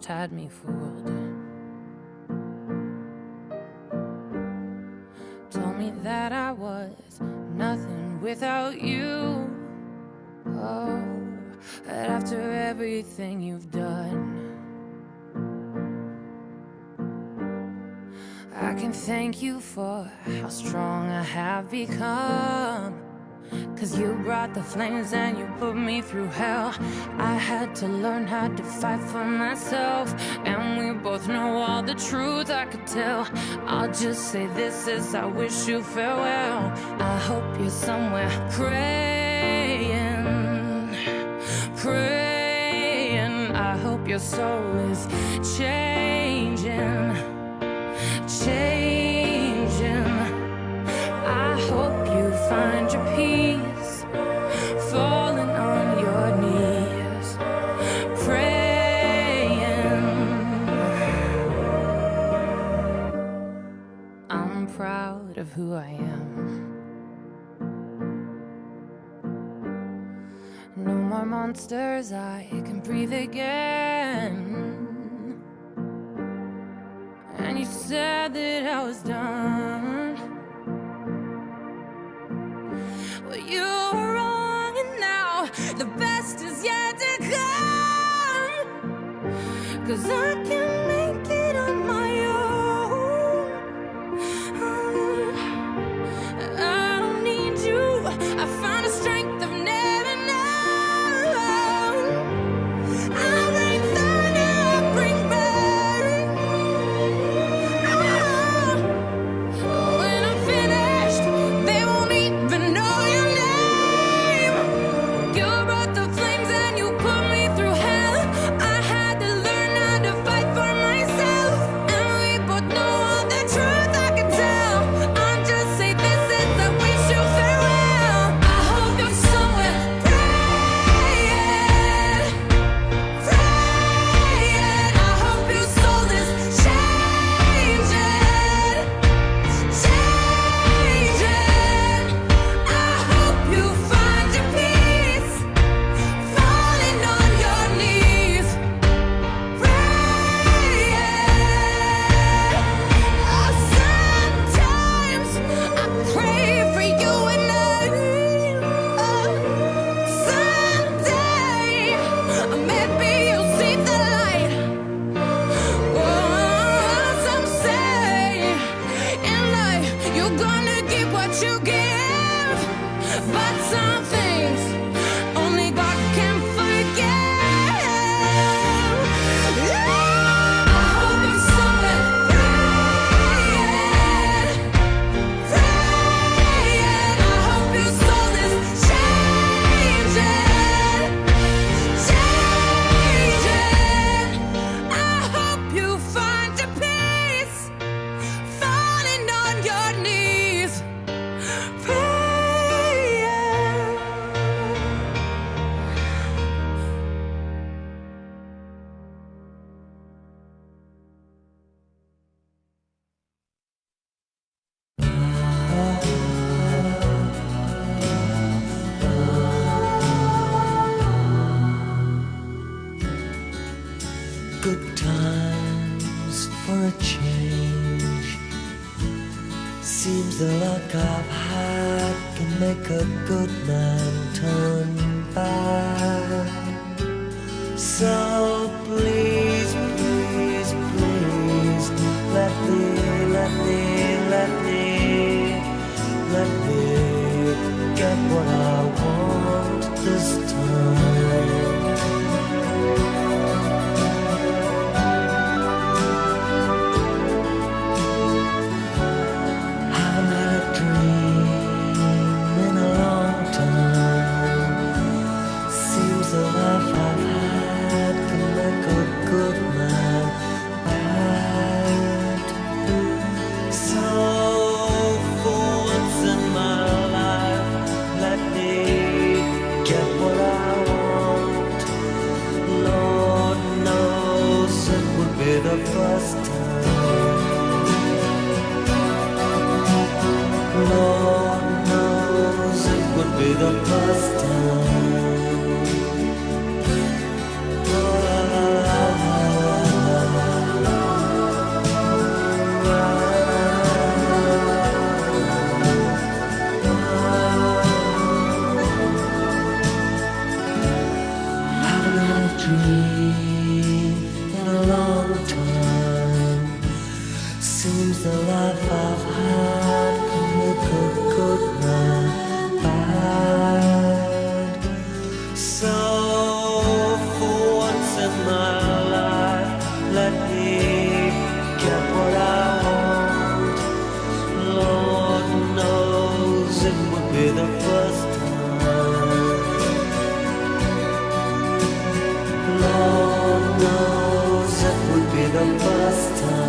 almost had me fooled. Told me that I was nothing without you. Oh, but after everything you've done, I can thank you for how strong I have become. 'Cause you brought the flames and you put me through hell. I had to learn how to fight for myself, and we both know all the truth I could tell. I'll just say this as I wish you farewell. I hope you're somewhere praying, praying. I hope your soul is changing, changing. I hope you find your peace, falling on your knees, praying. I'm proud of who I am. No more monsters, I can breathe again. And you said that I was done. Well, you were wrong, and now the best is yet to come. 'Cause I can make it on my own. I don't need you. I found a strength I've never known. I'll bring thunder, I'll bring rain. When I'm finished, they won't even know your name. You brought the flames and you put me through hell. I had to learn how to fight for myself, and we both know all the truth I can tell. I'll just say this as I wish you farewell. I hope you're somewhere praying, praying. I hope your soul is changing, changing. I hope you find your peace, falling on your knees, praying. Oh, sometimes I pray for you and someday maybe you'll see the light. Some say in life you're gonna get what you give, but some things only God can forgive. I hope you're somewhere praying, praying. I hope your soul is changing, changing. I hope you find your peace, falling on your knees, praying. Good times for a change. Seems the luck I've had can make a good man turn bad. So please, please, please, let me get what I want this time. Haven't had a dream in a long time. Seems the life I've had can make a good man bad. So for once in my life, let me get what I want. Lord knows it would be the first time. Lord knows it would be the first time. Seems the life I've had can make a good man bad. So for once in my life, let me get what I want. Lord knows it would be the first time. Lord knows it would be the first time.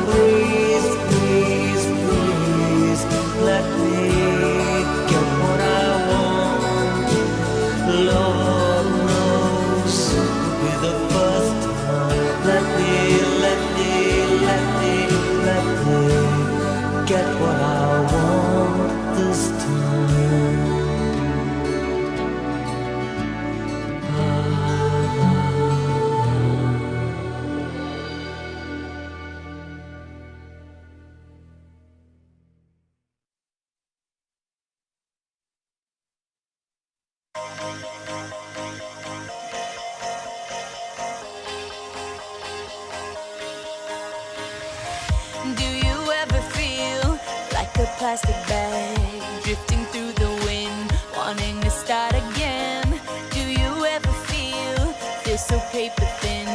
Please, please, please, let me get what I want. Lord knows it will be the first time. Let me get what I want this time. Do you ever feel like a plastic bag drifting through the wind, wanting to start again? Do you ever feel so paper thin,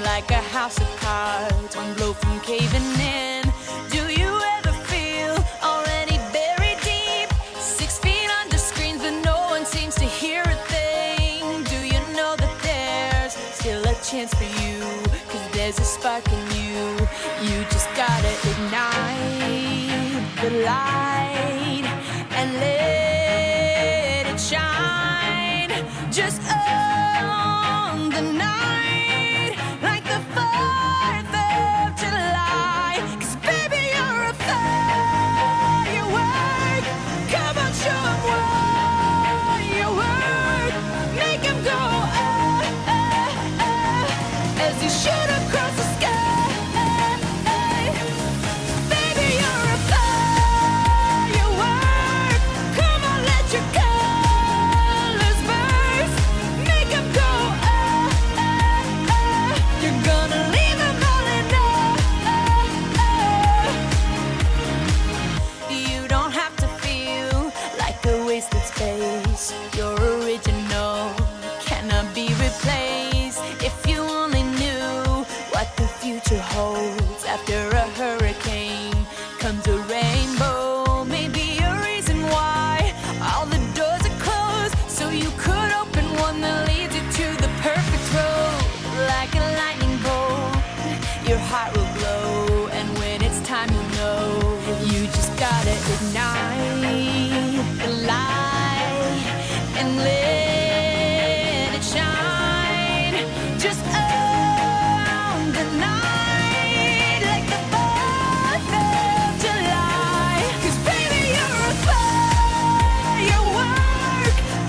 like a house of cards, one blow from caving in? Do you ever feel already buried deep, 6 feet under screens, but no one seems to hear a thing? Do you know that there's still a chance for you, 'cause there's a spark in you? You just gotta ignite the light and let it shine. Just own the night like the 4th of July. 'Cause baby, you're a firework. Come on, show 'em what you work. Make 'em go as you shoot across the sky. Your original cannot be replaced. If you only knew what the future holds, after a hurricane comes a rainbow. Maybe a reason why all the doors are closed, so you could open one that leads you to the perfect road. Like a lightning bolt, your heart will glow, and when it's time, you know you just gotta ignite the light and let it shine. Just own the night like the 4th of July. 'Cause baby, you're a firework.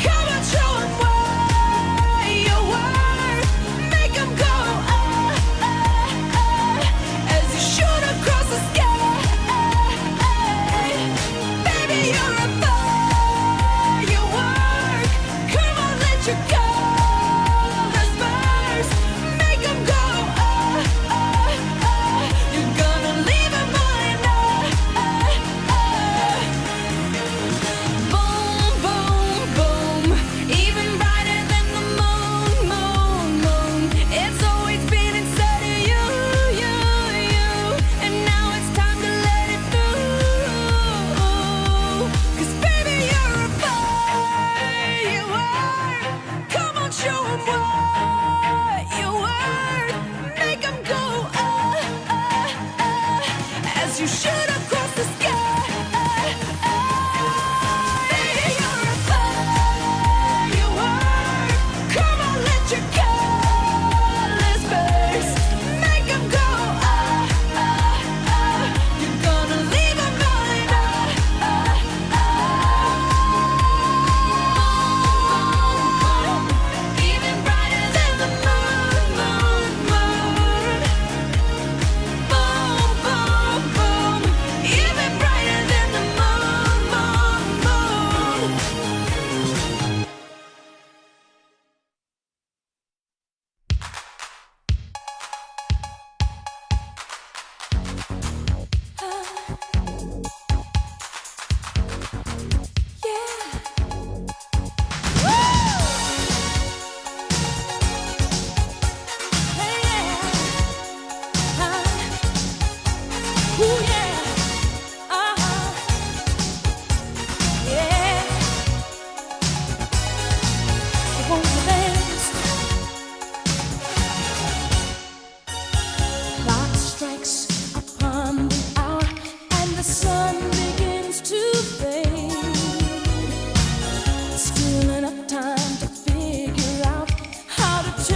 Come on, show 'em what you work. Make 'em go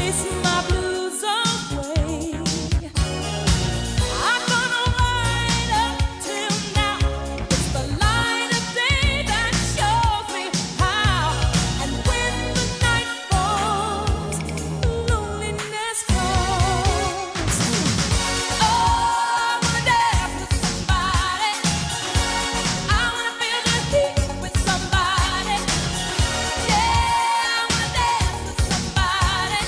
chase my blues away. I've gone right up till now. It's the light of day that shows me how. And when the night falls, loneliness calls. Oh, I wanna dance with somebody. I wanna feel the heat with somebody. Yeah, I wanna dance with somebody.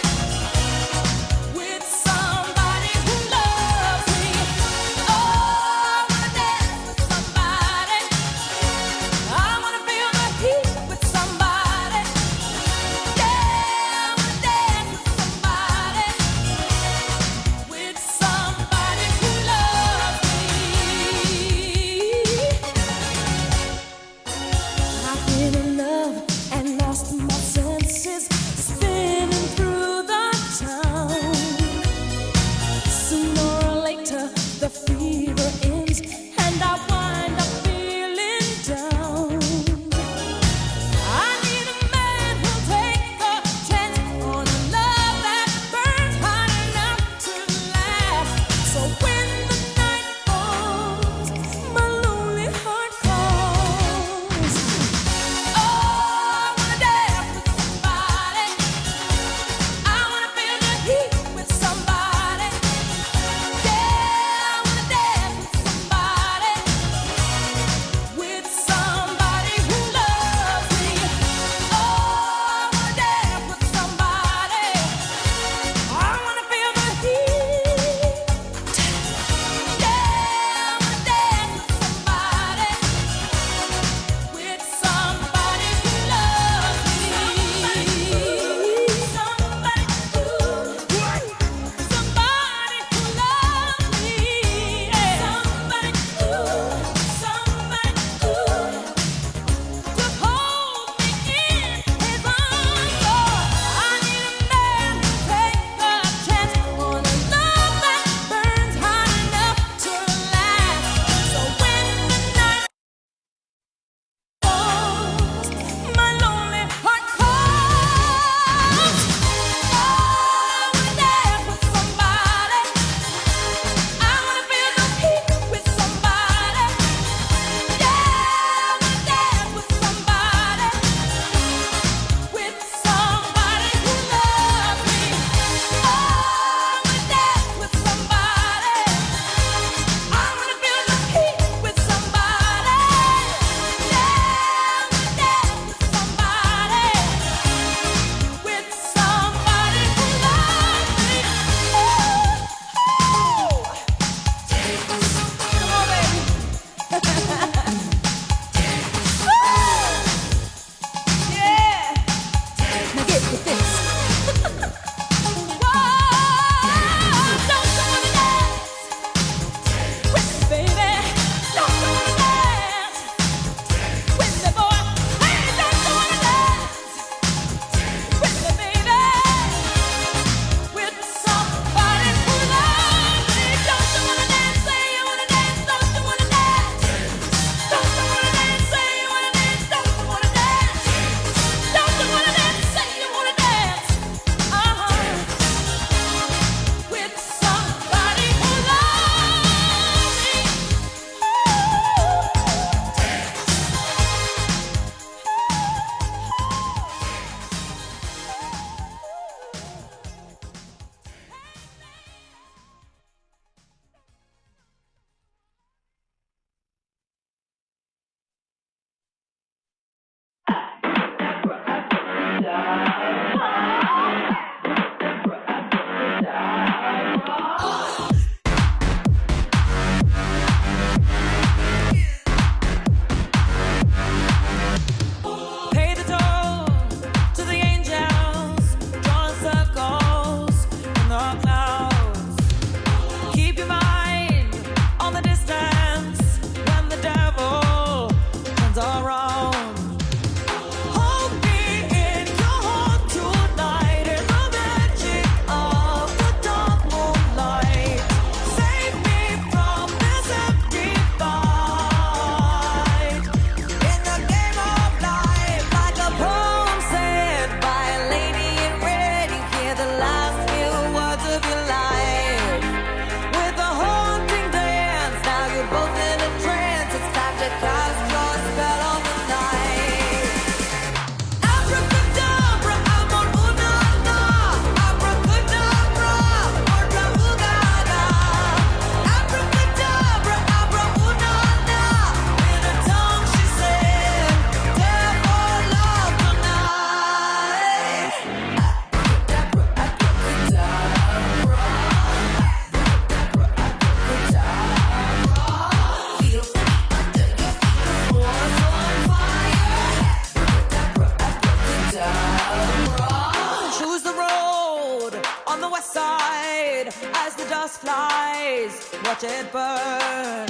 on the west side as the dust flies. Watch it burn.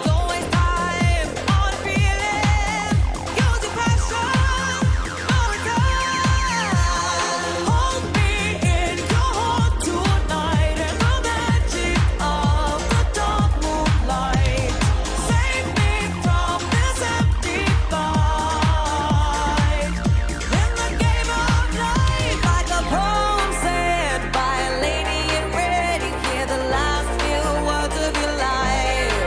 Don't waste time on feeling. Use your passion. No return. Hold me in your heart tonight in the magic of the dark moonlight. Save me from this empty fight. In the game of life, like a poem said by a lady in red, you hear the last few words of your life.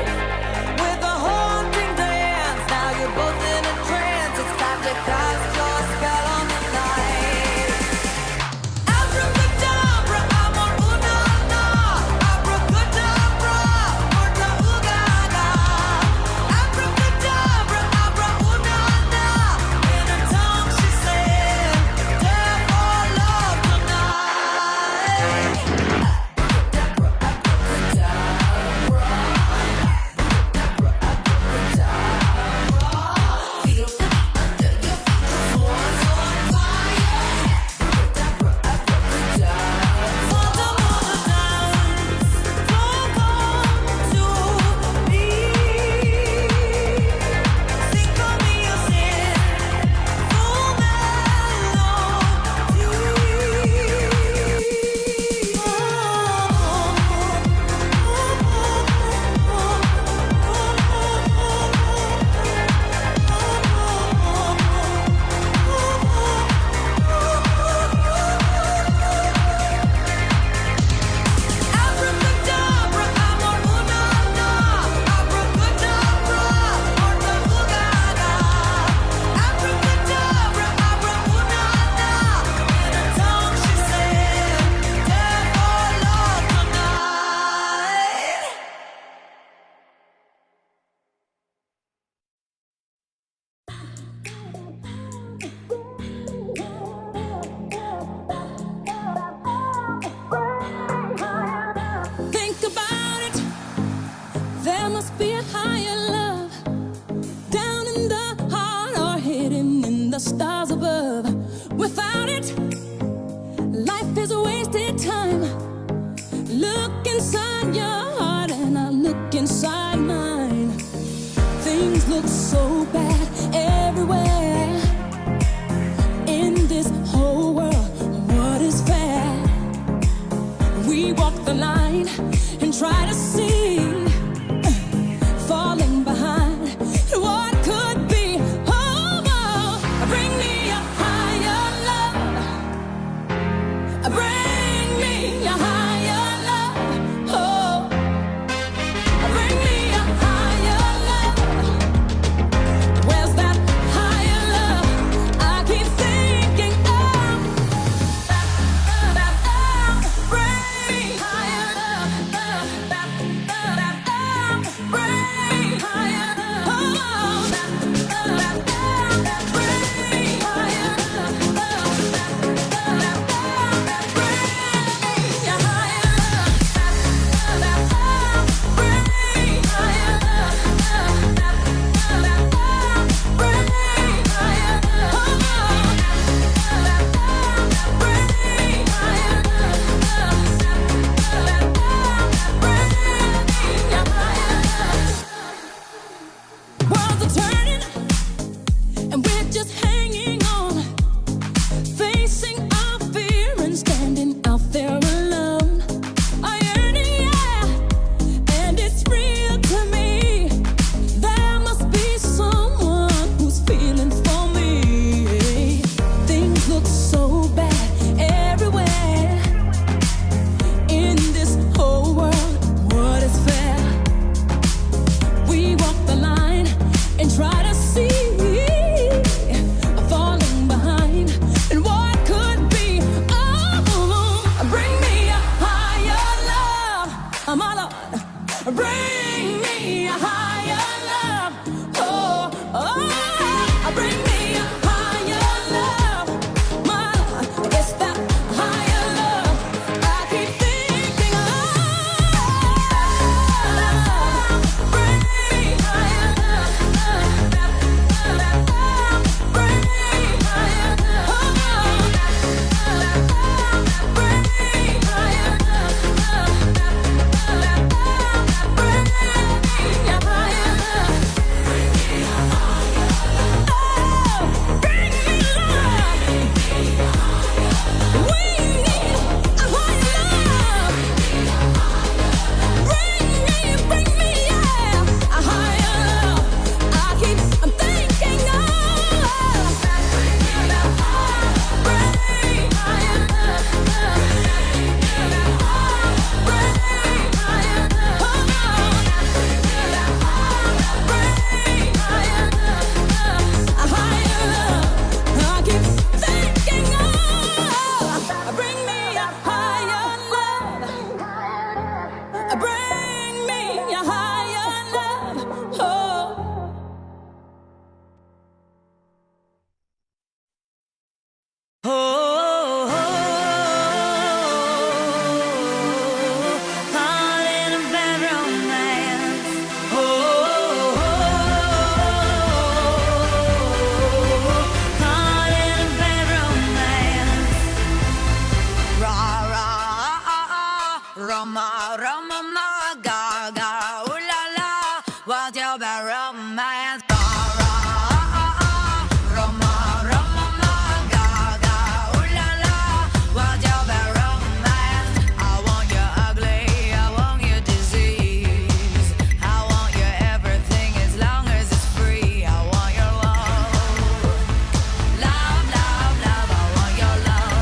With a haunting dance, now you're both in a trance. It's time to cast your spell on the night. Abracadabra, amor una na. Abracadabra, morta ugaga. Abracadabra, abra una na. In her tongue she said, "Death or love tonight." Abracadabra, amor una na. Abracadabra, morta ugaga. Abracadabra, abra una na. In her tongue she said, "Death or love tonight." Think about it. There must be a higher love down in the heart or hidden in the stars above. Without it, life is a wasted time. Look inside your heart and I look inside mine. Things look so bad everywhere. In this whole world, what is fair? We walk the line and try to see, falling behind what could be. Oh, oh, bring me a higher love. Bring me a higher love. Oh, bring me a higher love. Where's that higher love? I keep thinking of. Bring me higher love. Roma, Roma, ma, gaga, ooh la la, what's your bad romance? Roma, Roma, ma, gaga, ooh la la, what's your bad romance? I want you ugly, I want you disease, I want you everything as long as it's free. I want your love, love, love, love. I want your love.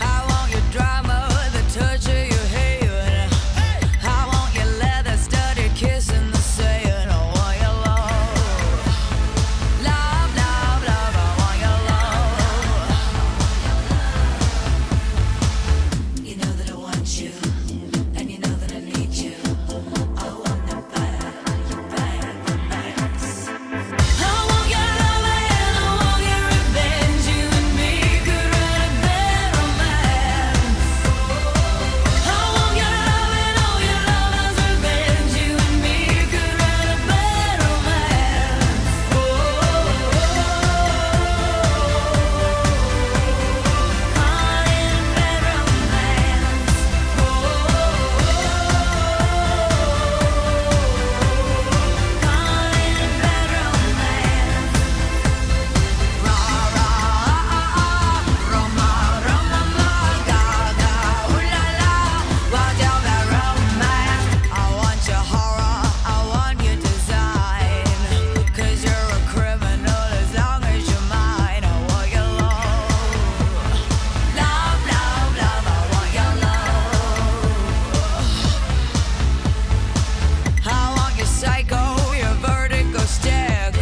I want your drama, the touch of your hand. I want your leather studded kiss in the sand. I want your love, love, love, love. I want your love. You know that I want you, and you know that I need you. I want that bad romance. I want your love and I want your revenge. You and me could write a bad romance. I want your love and all your lovers' revenge. You and me could write a bad romance. Oh, caught in a bad romance. Caught in a bad romance. Rah rah, Roma, Roma, ma, gaga, ooh la la, what's your bad romance? I want your horror, I want your design, 'cause you're a criminal as long as you're mine. I want your love, love, love, love. I want your love. I want your psycho, your vertigo stick,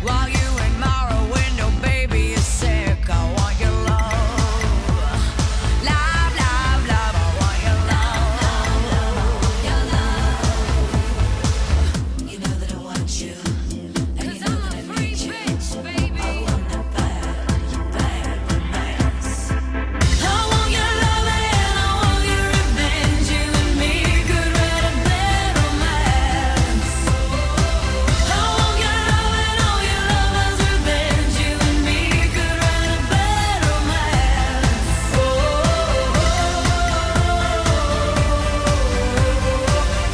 while you admire a window, baby, you're sick. I want your love, love, love, love. I want your love, your love. You know that I want you, and you know that I need you. I want that bad romance. I want your love and I want your revenge. You and me could write a bad romance. I want your love and all your lovers' revenge. You and me could write a bad romance. Oh,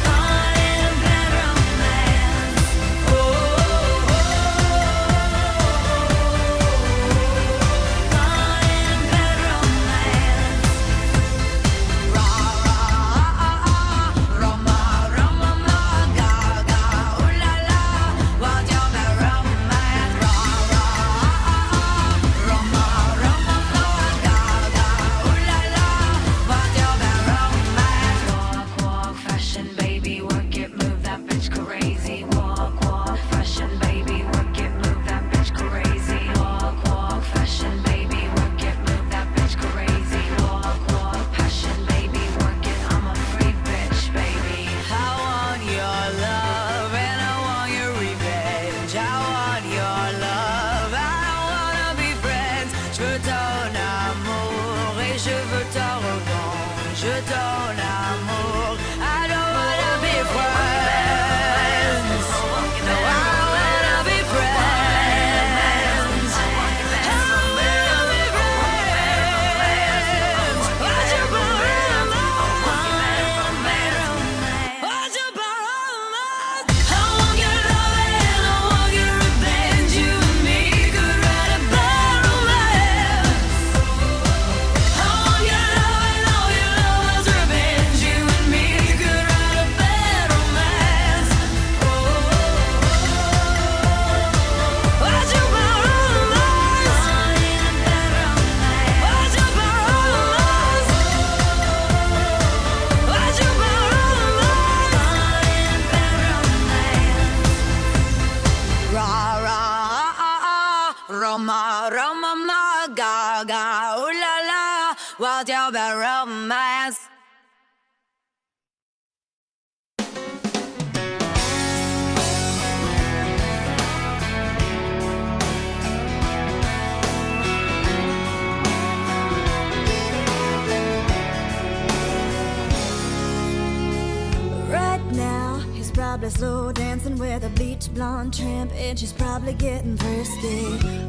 caught in a bad romance. Oh, caught in a bad romance. Rah rah, Roma, Roma, ma, gaga, ooh la la, what's your bad romance? Rah rah, Roma, Roma, ma, gaga, ooh la la, what's your bad romance? Walk, walk, fashion, baby, work it, move that bitch crazy. Walk, walk, fashion, baby, work it, move that bitch crazy. Walk, walk, fashion, baby, work it, move that bitch crazy. Walk, walk, passion, baby, work it. I'm a free bitch, baby. I want your love and I want your revenge. I want your love, I don't wanna be friends. Je veux ton amour et je veux ta revanche. Je ton amour, I don't wanna be friends. No, I don't wanna be friends. I don't wanna be friends. What's your bad romance? What's your bad romance? I want your love and I want your revenge. You and me could write a bad romance. I want your love and all your lovers' revenge. You and me could write a bad romance. Oh, what's your bad romance? What's your bad romance? What's your bad romance? Rah rah, Roma, Roma, ma, gaga, ooh la la, what's your bad romance? Right now, he's probably probably slow dancing with a bleach blonde tramp, and she's probably getting frisky.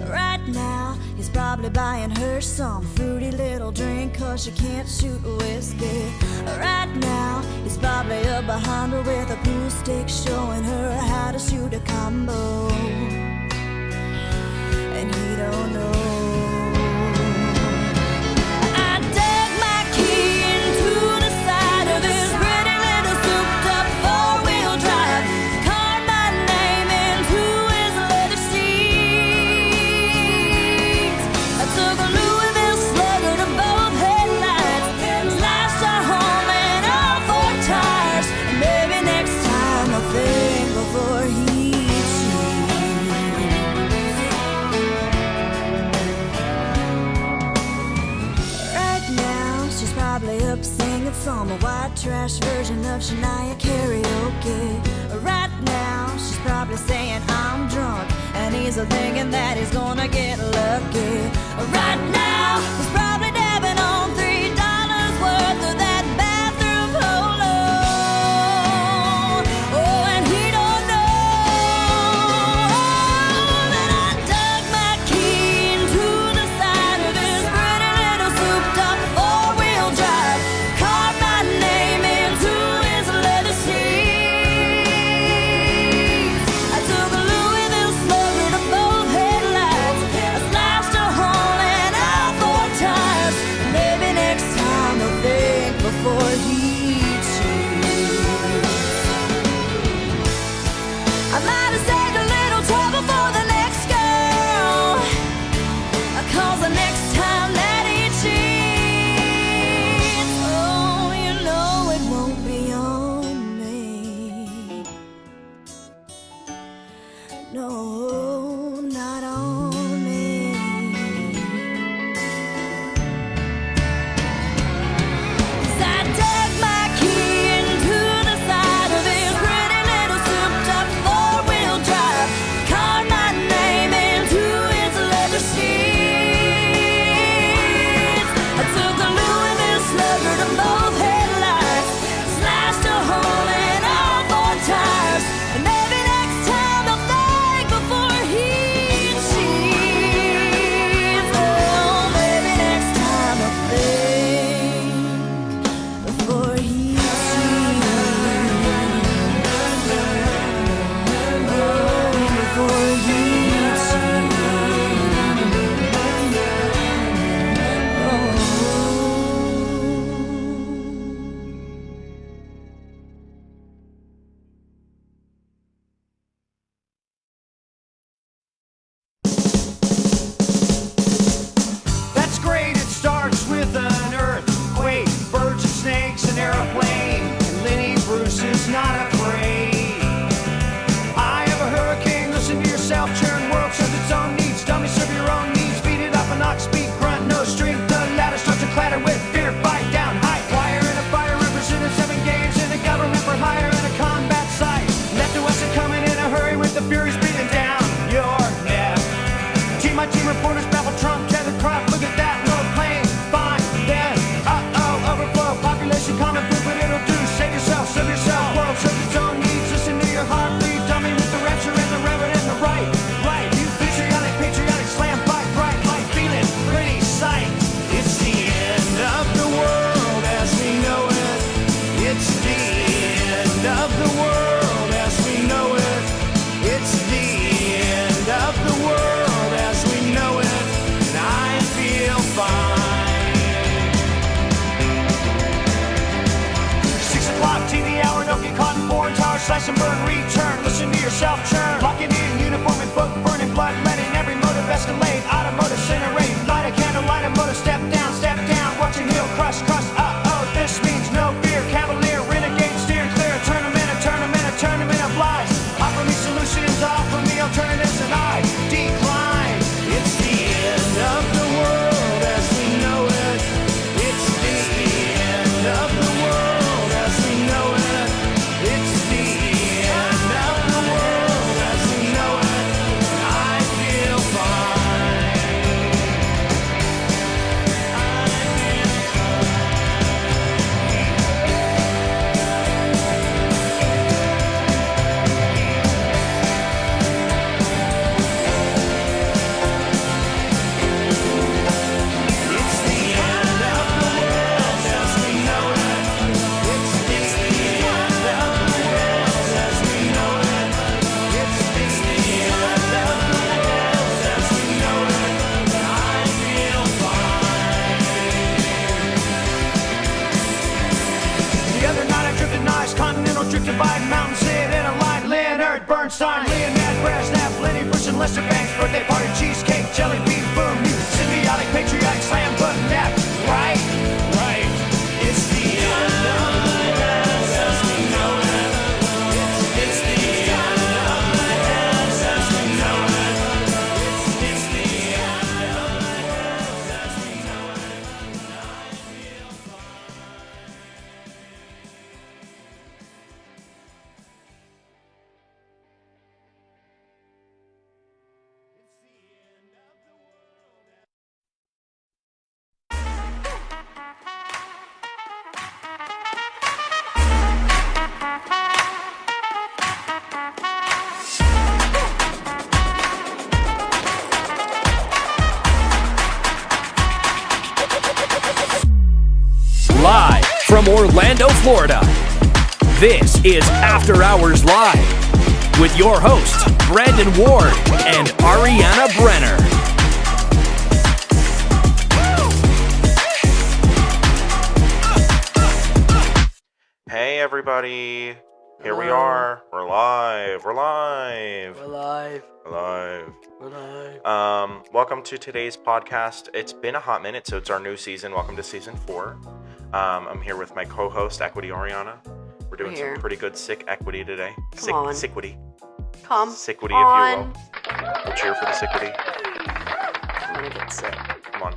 Right now, he's probably buying her some fruity little drink, cause she can't shoot whiskey. Right now, he's probably up behind her with a pool stick, showing her how to shoot a combo. And he don't know. Some white trash version of Shania karaoke. Right now, she's probably saying I'm drunk, and he's thinking that he's gonna get lucky. Right now, he's probably dabbing on $3 worth of that bathroom polo. Oh, and he don't know that I dug my key into the side of his pretty little souped-up four-wheel drive. Sign, Leonard, Brashnap, Lenny Bruce, and Lester Banks. Birthday party, cheesecake, jelly bean, boom. You symbiotic, patriotic, slam button nap. Right? Right. It's the end of the world as we know it. It's the end of the world as we know it. It's the end of the world as we know it. I feel fine. Live from Orlando, Florida, this is After Hours Live with your hosts, Brandon Ward and Ariana Brenner. Hey everybody, here we are. We're live. Welcome to today's podcast. It's been a hot minute, so it's our new season. Welcome to season 4. I'm here with my co-host, Equity Oriana. We're doing some pretty good sick equity today. Sickwity. Sickwity, if you will. We'll cheer for the sickwity. I'm gonna get sick. Come on.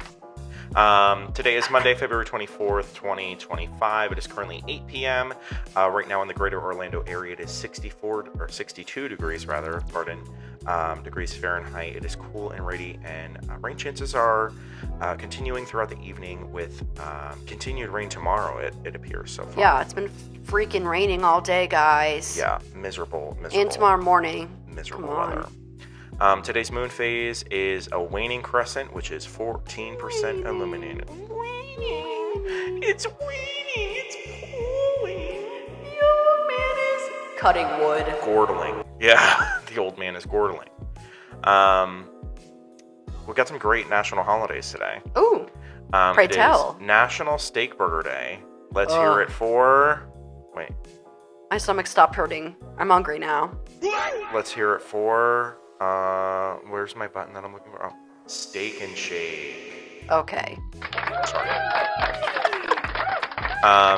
Today is Monday, February 24th, 2025. It is currently 8 p.m. Right now in the greater Orlando area, it is 62 degrees degrees Fahrenheit. It is cool and rainy, and rain chances are continuing throughout the evening with continued rain tomorrow, it appears so far. Yeah, it's been freaking raining all day, guys. Yeah, miserable. And tomorrow morning. Miserable Come on. weather. Today's moon phase is a waning crescent, which is 14% illuminated. It's waning. It's pulling. The old man is cutting wood. Gordling. Yeah, the old man is gordling. We've got some great national holidays today. Ooh. Pray it tell. is National Steak Burger Day. Let's hear it for... Wait. My stomach stopped hurting. I'm hungry now. Let's hear it for... where's my button that I'm looking for? Oh, Steak and Shake. Okay. Sorry.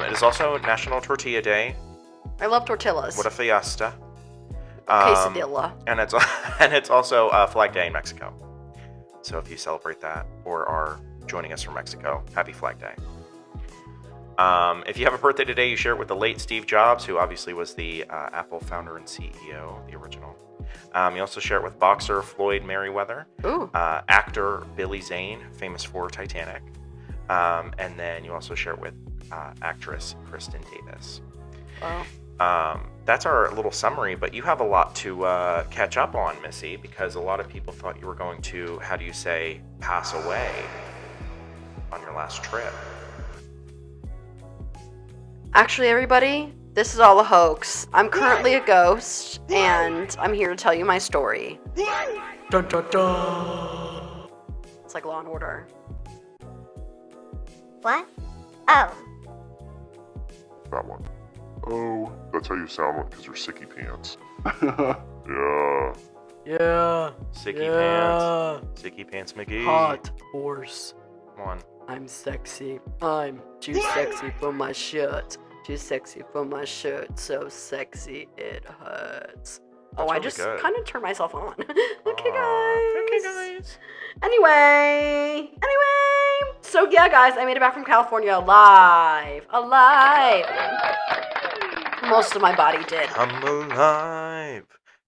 It is also National Tortilla Day. I love tortillas. What a fiesta. Quesadilla. And it's also Flag Day in Mexico. So if you celebrate that or are joining us from Mexico, happy Flag Day. If you have a birthday today, you share it with the late Steve Jobs, who obviously was the Apple founder and CEO, the original. You also share it with boxer Floyd Mayweather, actor Billy Zane, famous for Titanic, and then you also share it with actress Kristen Davis. Wow. That's our little summary, but you have a lot to catch up on, Missy, because a lot of people thought you were going to, how do you say, pass away on your last trip. Actually, everybody, this is all a hoax. I'm currently a ghost, and I'm here to tell you my story. Dun, dun, dun. It's like Law and Order. What? Oh. That one. Oh, that's how you sound because you're sicky pants. Yeah. Yeah. Sicky Pants. Sicky Pants McGee. Hot horse. Come on. I'm sexy. I'm too sexy for my shirt. Too sexy for my shirt. So sexy it hurts. Oh, I really just good. kind of turned myself on. Okay, Okay, guys. guys. Anyway. So yeah, guys, I made it back from California alive. Most of my body did. Come alive.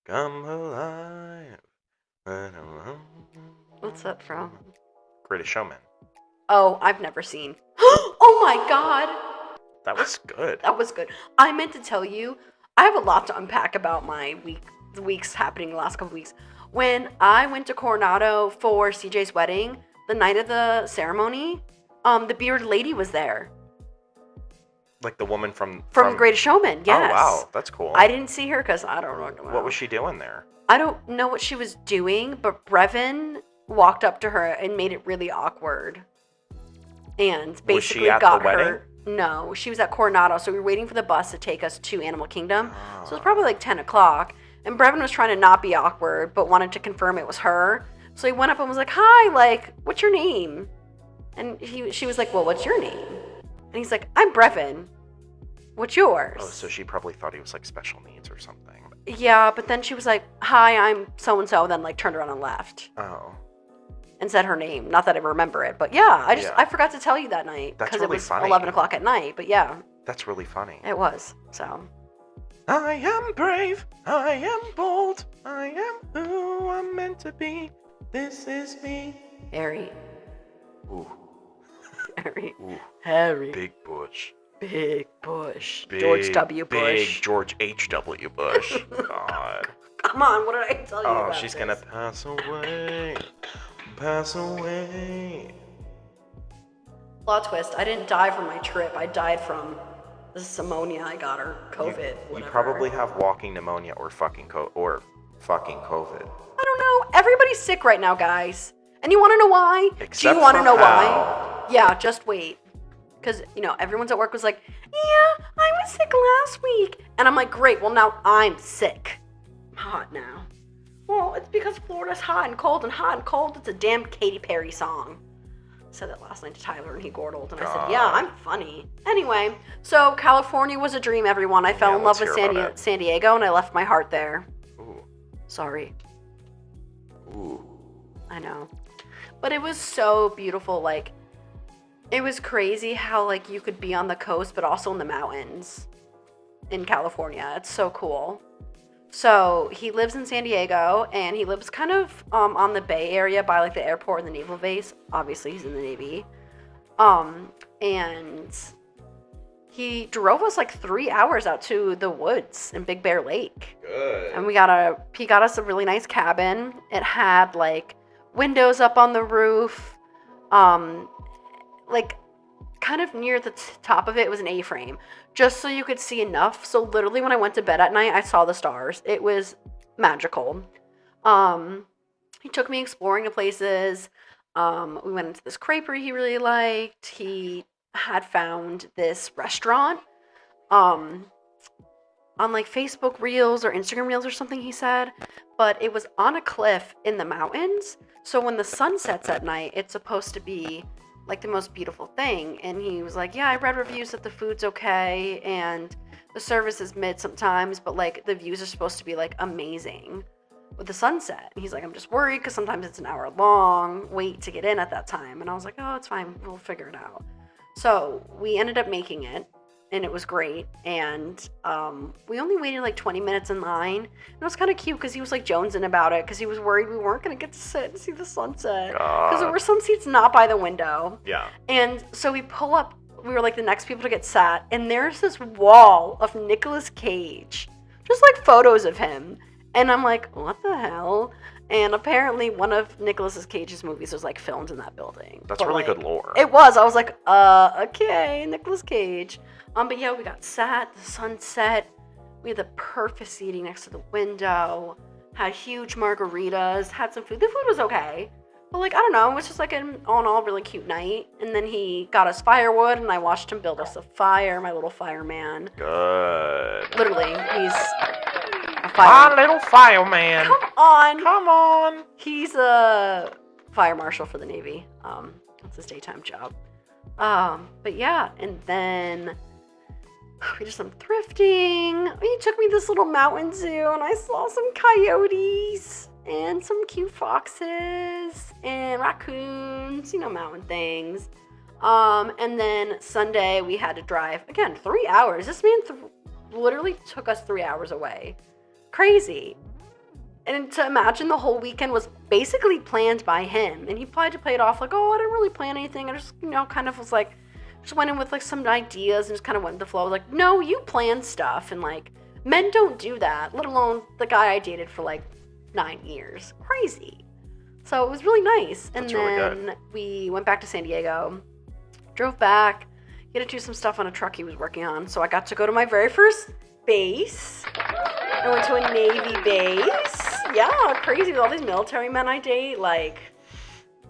Come alive. What's that from? Greatest Showman. Oh, I've never seen. Oh my God. That was good. That was good. I meant to tell you, I have a lot to unpack about my the weeks happening the last couple weeks. When I went to Coronado for CJ's wedding, the night of the ceremony, the bearded lady was there. Like the woman from The Greatest Showman, yes. Oh, wow. That's cool. I didn't see her because I don't know. What was she doing there? I don't know what she was doing, but Brevin walked up to her and made it really awkward. And basically was she at got the wedding? her. No, she was at Coronado, so we were waiting for the bus to take us to Animal Kingdom. So it was Ah. probably like 10 o'clock. And Brevin was trying to not be awkward, but wanted to confirm it was her. So he went up and was like, hi, like, what's your name? And she was like, well, what's your name? And he's like, I'm Brevin. What's yours? Oh, so she probably thought he was like special needs or something. Yeah, but then she was like, hi, I'm so-and-so, then like turned around and left. Oh. And said her name. Not that I remember it, but yeah, I forgot to tell you that night. That's because really it was funny. 11 o'clock at night, but yeah. That's really funny. It was, so. I am brave, I am bold, I am who I'm meant to be. This is me. Harry. Ooh. Harry. Ooh. Harry. Big Bush. Big Bush. Big, George W. Bush. Big George H.W. Bush. God. Come on, what did I tell you Oh, about she's this? gonna pass away. Pass away. Plot twist, I didn't die from my trip. I died from the pneumonia I got, or COVID, You whatever. probably have walking pneumonia or fucking COVID. I don't know. Everybody's sick right now, guys. And you want to know why? Except Do you want to for know Al. why? Yeah, just wait. Because, everyone's at work was like, yeah, I was sick last week. And I'm like, great, well, now I'm sick. I'm hot now. Well, it's because Florida's hot and cold, and hot and cold. It's a damn Katy Perry song. I said that last night to Tyler, and he gortled. And I said, yeah, I'm funny. Anyway, so California was a dream, everyone. I fell in love with San Diego, and I left my heart there. Ooh. Sorry. Ooh. I know. But it was so beautiful. Like, it was crazy how, like, you could be on the coast, but also in the mountains in California. It's so cool. So he lives in San Diego, and he lives kind of on the Bay Area by, like, the airport and the naval base. Obviously, he's in the Navy. And he drove us, like, 3 hours out to the woods in Big Bear Lake. Good. And he got us a really nice cabin. It had, like, windows up on the roof. Like, kind of near the top of it was an A-frame, just so you could see enough. So literally when I went to bed at night, I saw the stars. It was magical. He took me exploring the places. We went into this creperie he really liked. He had found this restaurant on like Facebook Reels or Instagram Reels or something, he said, but it was on a cliff in the mountains. So when the sun sets at night, it's supposed to be like the most beautiful thing. And he was like, yeah, I read reviews that the food's okay and the service is mid sometimes, but like the views are supposed to be like amazing with the sunset. And he's like, I'm just worried because sometimes it's an hour long wait to get in at that time. And I was like, oh, it's fine, we'll figure it out. So we ended up making it, and it was great. And we only waited like 20 minutes in line. And it was kind of cute because he was like jonesing about it because he was worried we weren't going to get to sit and see the sunset. Because there were some seats not by the window. Yeah. And so we pull up, we were like the next people to get sat, and there's this wall of Nicolas Cage. Just like photos of him. And I'm like, what the hell? And apparently one of Nicolas Cage's movies was like filmed in that building. That's But, really like, good lore. It was. I was like, okay, Nicolas Cage. But yeah, we got sat, the sunset. We had the perfect seating next to the window. Had huge margaritas. Had some food. The food was okay. But like, I don't know. It was just like an all in all really cute night. And then he got us firewood, and I watched him build us a fire. My little fireman. Good. Literally, he's a My fireman. little fireman. Come on. Come on. He's a fire marshal for the Navy. That's his daytime job. But yeah, and then we did some thrifting. He took me to this little mountain zoo, and I saw some coyotes and some cute foxes and raccoons, mountain things. And then Sunday we had to drive, again, 3 hours. This man literally took us 3 hours away. Crazy. And to imagine the whole weekend was basically planned by him. And he tried to play it off like, oh, I didn't really plan anything. I just, kind of was like, just went in with like some ideas and just kind of went with the flow. I was like, no, you plan stuff. And like, men don't do that, let alone the guy I dated for like 9 years. Crazy. So it was really nice. And That's really then good. we went back to San Diego, drove back, he had to do some stuff on a truck he was working on. So I got to go to my very first base. I went to a Navy base. Yeah, crazy with all these military men I date. Like,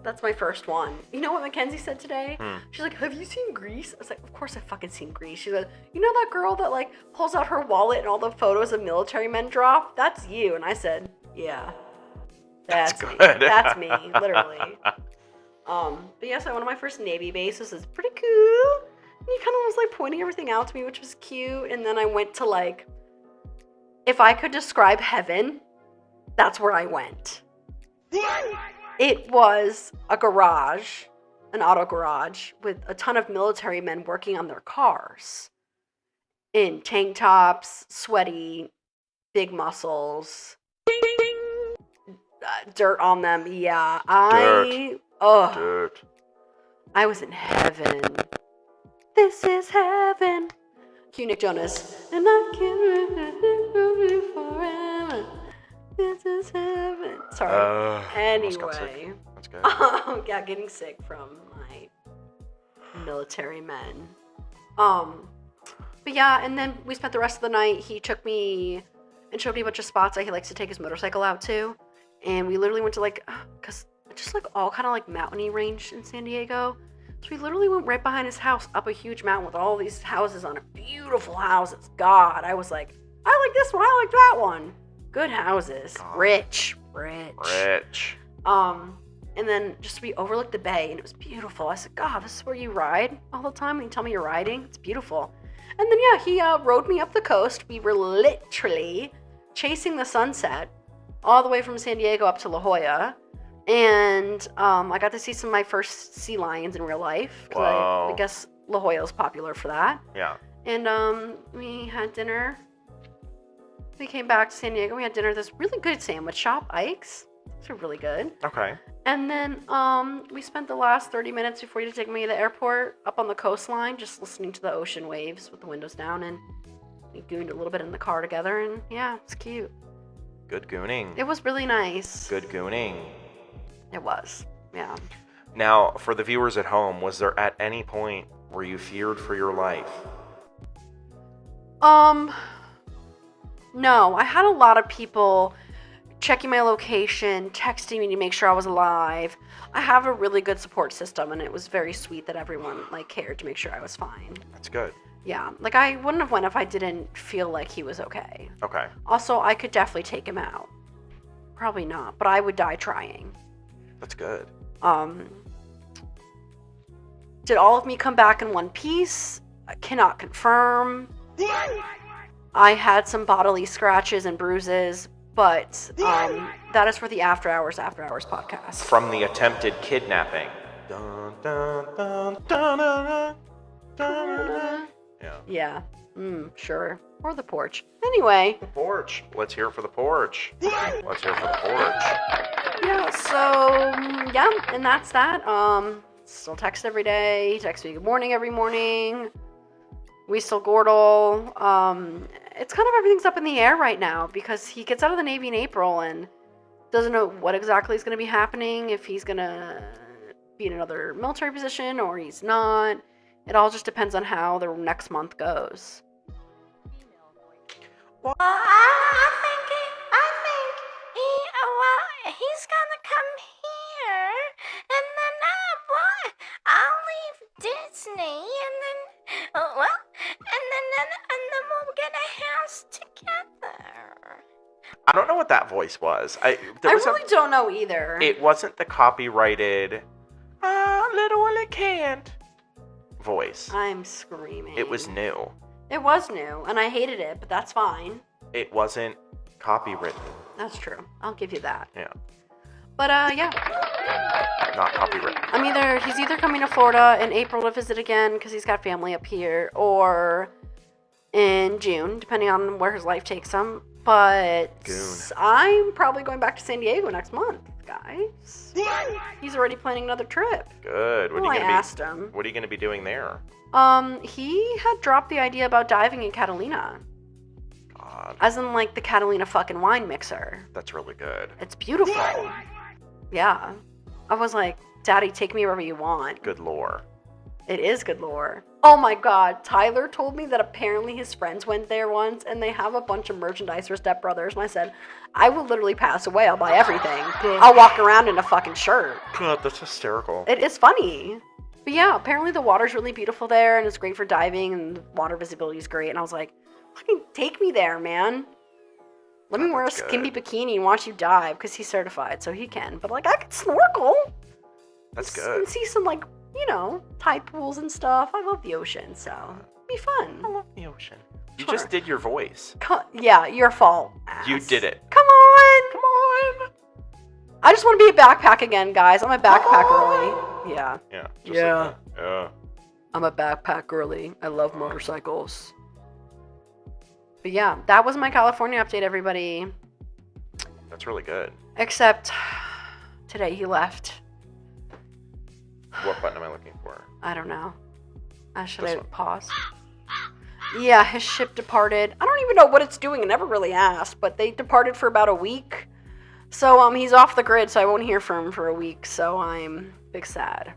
That's my first one. You know what Mackenzie said today? She's like, have you seen Grease? I was like, of course I fucking seen Grease. She said, you know that girl that like pulls out her wallet and all the photos of military men drop? That's you. And I said, yeah. That's me. good. That's me, literally. But yeah, so one of my first Navy bases is pretty cool. And he kind of was like pointing everything out to me, which was cute. And then I went to like, if I could describe heaven, that's where I went. It was a garage, an auto garage, with a ton of military men working on their cars. In tank tops, sweaty, big muscles, dirt on them. Yeah, Dirt. I was in heaven. This is heaven. Cue Nick Jonas. And I can forever. This is heaven. Sorry. Almost got sick. Anyway. That's good. Yeah, getting sick from my military men. But yeah, and then we spent the rest of the night. He took me and showed me a bunch of spots that he likes to take his motorcycle out to. And we literally went to like, because just like all kind of like mountainy range in San Diego. So we literally went right behind his house up a huge mountain with all these houses on it. Beautiful houses. God, I was like, I like this one. I like that one. Good houses. God. Rich. And then just we overlooked the bay and it was beautiful. I said, God, this is where you ride all the time and you tell me you're riding? It's beautiful. And then yeah, he rode me up the coast. We were literally chasing the sunset all the way from San Diego up to La Jolla. And I got to see some of my first sea lions in real life. Wow. I guess La Jolla is popular for that. Yeah. And we had dinner. We came back to San Diego. We had dinner at this really good sandwich shop, Ike's. Those are really good. Okay. And then we spent the last 30 minutes before you take me to the airport up on the coastline, just listening to the ocean waves with the windows down. And we gooned a little bit in the car together. And yeah, it's cute. Good gooning. It was really nice. Good gooning. It was. Yeah. Now, for the viewers at home, was there at any point where you feared for your life? No, I had a lot of people checking my location, texting me to make sure I was alive. I have a really good support system, and it was very sweet that everyone like cared to make sure I was fine. That's good. Yeah, like I wouldn't have went if I didn't feel like he was okay. Okay. Also, I could definitely take him out. Probably not, but I would die trying. That's good. Did all of me come back in one piece? I cannot confirm. I had some bodily scratches and bruises, but that is for the After Hours podcast. From the attempted kidnapping. Dun, dun, dun, dun, dun, dun, dun. Yeah. Yeah. Sure. Or the porch. Anyway. The porch. Let's hear it for the porch. Let's hear it for the porch. Yeah, so, yeah, and that's that. Still text every day. He texts me good morning every morning. We still gordle. It's kind of everything's up in the air right now because he gets out of the Navy in April and doesn't know what exactly is going to be happening, if he's going to be in another military position or he's not. It all just depends on how the next month goes. He's gonna come here, and then I'll leave Disney, and then we'll get a house together. I don't know what that voice was. I really don't know either. It wasn't the copyrighted little Willie can't voice. I'm screaming. It was new. It was new, and I hated it, but that's fine. It wasn't copywritten. That's true. I'll give you that. Yeah. But yeah. Not copywritten. He's either coming to Florida in April to visit again because he's got family up here, or in June, depending on where his life takes him. But I'm probably going back to San Diego next month, guys. He's already planning another trip. Good. I asked him. What are you going to be doing there? He had dropped the idea about diving in Catalina. God. As in, like, the Catalina fucking wine mixer. That's really good. It's beautiful. Yeah. I was like, Daddy, take me wherever you want. Good lore. It is good lore. Oh my god, Tyler told me that apparently his friends went there once and they have a bunch of merchandise for Step Brothers. And I said, I will literally pass away. I'll buy everything. I'll walk around in a fucking shirt. God, that's hysterical. It is funny. But yeah, apparently the water's really beautiful there and it's great for diving and the water visibility is great. And I was like, fucking take me there, man. Let me wear a skimpy bikini and watch you dive because he's certified, so he can. But like, I could snorkel. That's good. And see some like, you know, tide pools and stuff. I love the ocean, so it'd be fun. I love the ocean. You Sure. just did your voice. Yeah, your fault. You ass. did it. Come on. Come on. I just want to be a backpack again, guys. I'm a backpack girly. Yeah. Yeah. Yeah. Like that. Yeah. I'm a backpack girly. I love motorcycles. But yeah, that was my California update, everybody. That's really good. Except today he left. What button am I looking for? I don't know. Should This I one. pause? Yeah, his ship departed. I don't even know what it's doing. I never really asked, but they departed for about a week. So he's off the grid, so I won't hear from him for a week. So I'm big sad.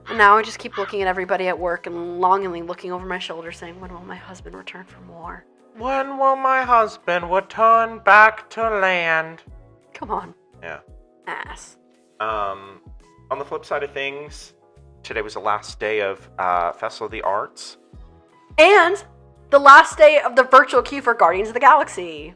And now I just keep looking at everybody at work and longingly looking over my shoulder saying, when will my husband return for more? When will my husband return back to land? Come on. Yeah. Ass. On the flip side of things, today was the last day of Festival of the Arts. And the last day of the virtual queue for Guardians of the Galaxy.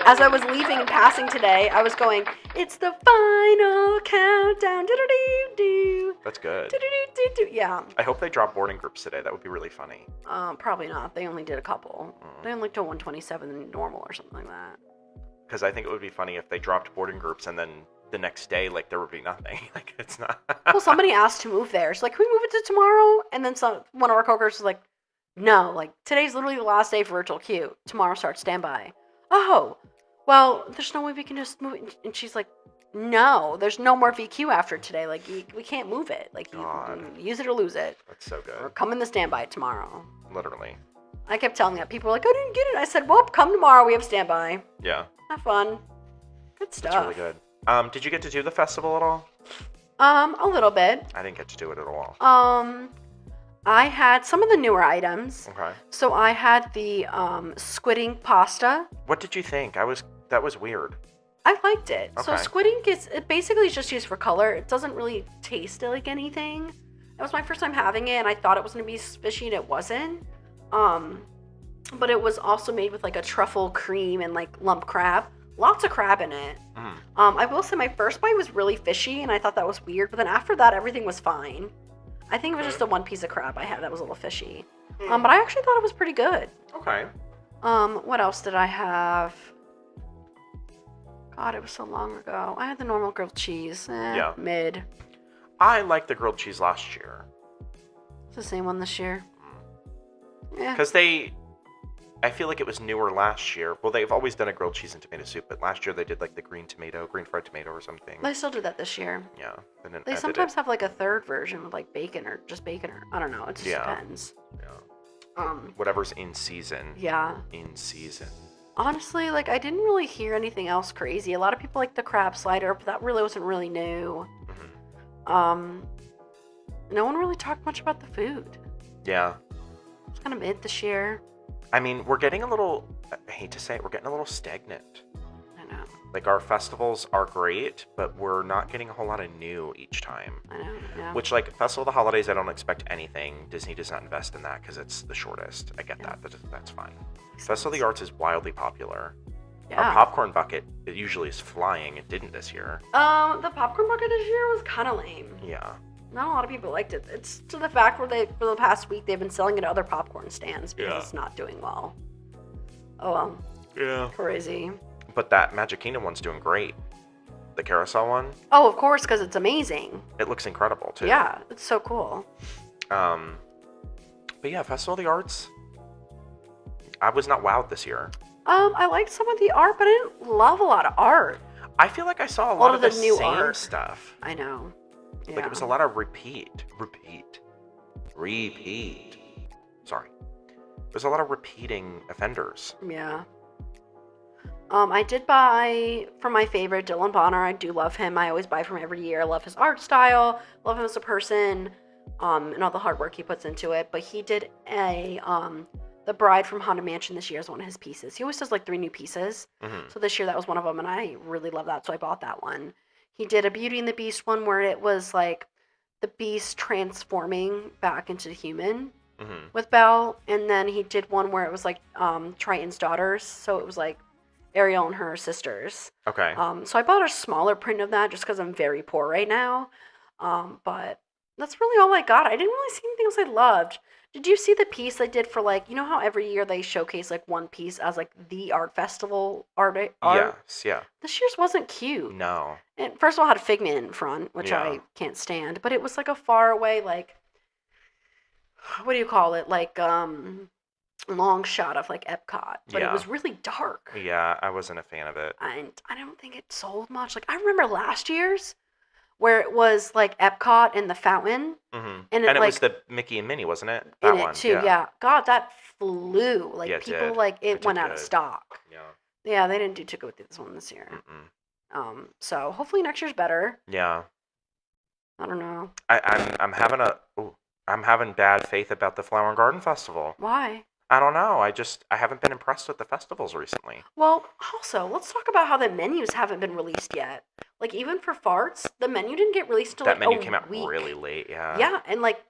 As I was leaving and passing today, I was going, it's the final countdown. Do-do-do-do. That's good. Do-do-do-do-do. Yeah. I hope they drop boarding groups today. That would be really funny. Probably not. They only did a couple. They only did 127 normal or something like that. Because I think it would be funny if they dropped boarding groups and then the next day, like, there would be nothing. Like, it's not. Well, somebody asked to move there. She's like, can we move it to tomorrow? And then one of our coworkers was like, no, like, today's literally the last day for virtual queue. Tomorrow starts standby. Oh, well, there's no way we can just move it. And she's like, no, there's no more VQ after today. Like, we can't move it. Like, you use it or lose it. That's so good. Or come in the standby tomorrow. Literally. I kept telling that. People were like, I didn't get it. I said, well, come tomorrow. We have standby. Yeah. Have fun. Good stuff. That's really good. Did you get to do the festival at all? A little bit. I didn't get to do it at all. I had some of the newer items. Okay. So I had the squid ink pasta. What did you think? That was weird. I liked it. So Okay. squid ink it basically is just used for color. It doesn't really taste like anything. It was my first time having it, and I thought it was gonna be fishy, and it wasn't. But it was also made with like a truffle cream and like lump crab. Lots of crab in it. I will say my first bite was really fishy, and I thought that was weird. But then after that, everything was fine. I think it was just the one piece of crab I had that was a little fishy. But I actually thought it was pretty good. Okay. What else did I have? God, it was so long ago. I had the normal grilled cheese. Yeah. Mid. I liked the grilled cheese last year. It's the same one this year. Yeah. Because I feel like it was newer last year. Well, they've always done a grilled cheese and tomato soup, but last year they did like the green fried tomato or something. They still do that this year. Yeah. They sometimes have like a third version with like bacon or just bacon or I don't know. It just depends. Yeah. Whatever's in season. Yeah. In season. Honestly, like I didn't really hear anything else crazy. A lot of people like the crab slider, but that really wasn't really new. No one really talked much about the food. Yeah. It's kind of mid this year. I mean, we're getting a little, I hate to say it, we're getting a little stagnant. I know. Like, our festivals are great, but we're not getting a whole lot of new each time. I know, yeah. Which, like, Festival of the Holidays, I don't expect anything. Disney does not invest in that because it's the shortest. I get that. That's fine. Festival of the Arts is wildly popular. Yeah. Our popcorn bucket, it usually is flying. It didn't this year. The popcorn bucket this year was kind of lame. Yeah. Not a lot of people liked it. It's to the fact where for the past week, they've been selling it at other popcorn stands because it's not doing well. Oh, well. Yeah. Crazy. But that Magic Kingdom one's doing great. The carousel one. Oh, of course, because it's amazing. It looks incredible, too. Yeah, it's so cool. But yeah, Festival of the Arts. I was not wowed this year. I liked some of the art, but I didn't love a lot of art. I feel like I saw a lot of the new same art stuff. I know. Yeah. Like, it was a lot of repeat. Sorry. There's a lot of repeating offenders. Yeah. I did buy from my favorite, Dylan Bonner. I do love him. I always buy from him every year. I love his art style. Love him as a person, and all the hard work he puts into it. But he did The Bride from Haunted Mansion this year is one of his pieces. He always does like 3 new pieces. So this year that was one of them, and I really love that, so I bought that one. He did a Beauty and the Beast one where it was like the Beast transforming back into human with Belle, and then he did one where it was like Triton's daughters, so it was like Ariel and her sisters. Okay. So I bought a smaller print of that just because I'm very poor right now. But that's really all I got. I didn't really see anything else I loved. Did you see the piece they did for like, you know how every year they showcase like one piece as like the art festival art? Yes, yeah. This year's wasn't cute. No. And first of all, it had a Figment in front, which I can't stand. But it was like a far away, like, what do you call it? Like, long shot of like Epcot. But it was really dark. Yeah, I wasn't a fan of it. And I don't think it sold much. Like, I remember last year's where it was like Epcot and the fountain. And it was the Mickey and Minnie, wasn't it? That in one. it too, yeah. God, that flew. Like, Yeah, it people, did. like, it It went did out of good. stock. Yeah. Yeah, they didn't do too good with this one this year. So hopefully next year's better. Yeah. I don't know. I'm having bad faith about the Flower and Garden Festival. Why? I don't know. I haven't been impressed with the festivals recently. Well, also, let's talk about how the menus haven't been released yet. Like, even for farts, the menu didn't get released until That like menu a came out week. really late, yeah. Yeah, and like,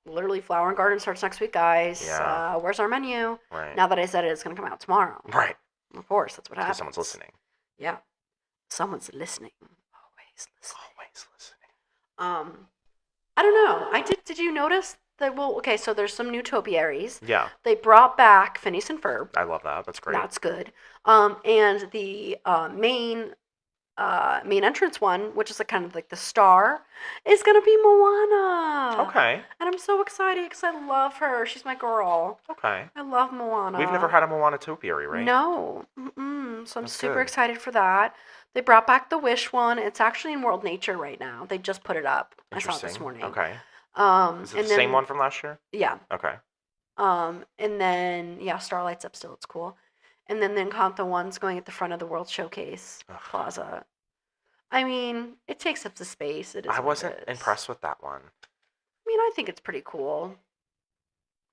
literally Flower and Garden starts next week, guys. Yeah. Where's our menu? Right. Now that I said it, it's going to come out tomorrow. Right. Of course, that's what happens. Because someone's listening. Yeah. Someone's listening. Always listening. Always listening. I don't know. Did you notice that, well, okay, so there's some new topiaries. Yeah. They brought back Phineas and Ferb. I love that. That's great. That's good. And the main entrance one, which is like kind of like the star, is gonna be Moana. Okay. And I'm so excited because I love her. She's my girl. Okay. I love Moana. We've never had a Moana topiary, right? No. So I'm That's super good. excited for that. They brought back the Wish one. It's actually in World Nature right now. They just put it up. I saw it this Interesting. morning. Okay. Is it and the then, same one from last year? Yeah. Okay. And then Starlight's up still. It's cool. And then the Encanto one's going at the front of the World Showcase Plaza. I mean, it takes up the space. It is. I what wasn't it is. impressed with that one. I mean, I think it's pretty cool.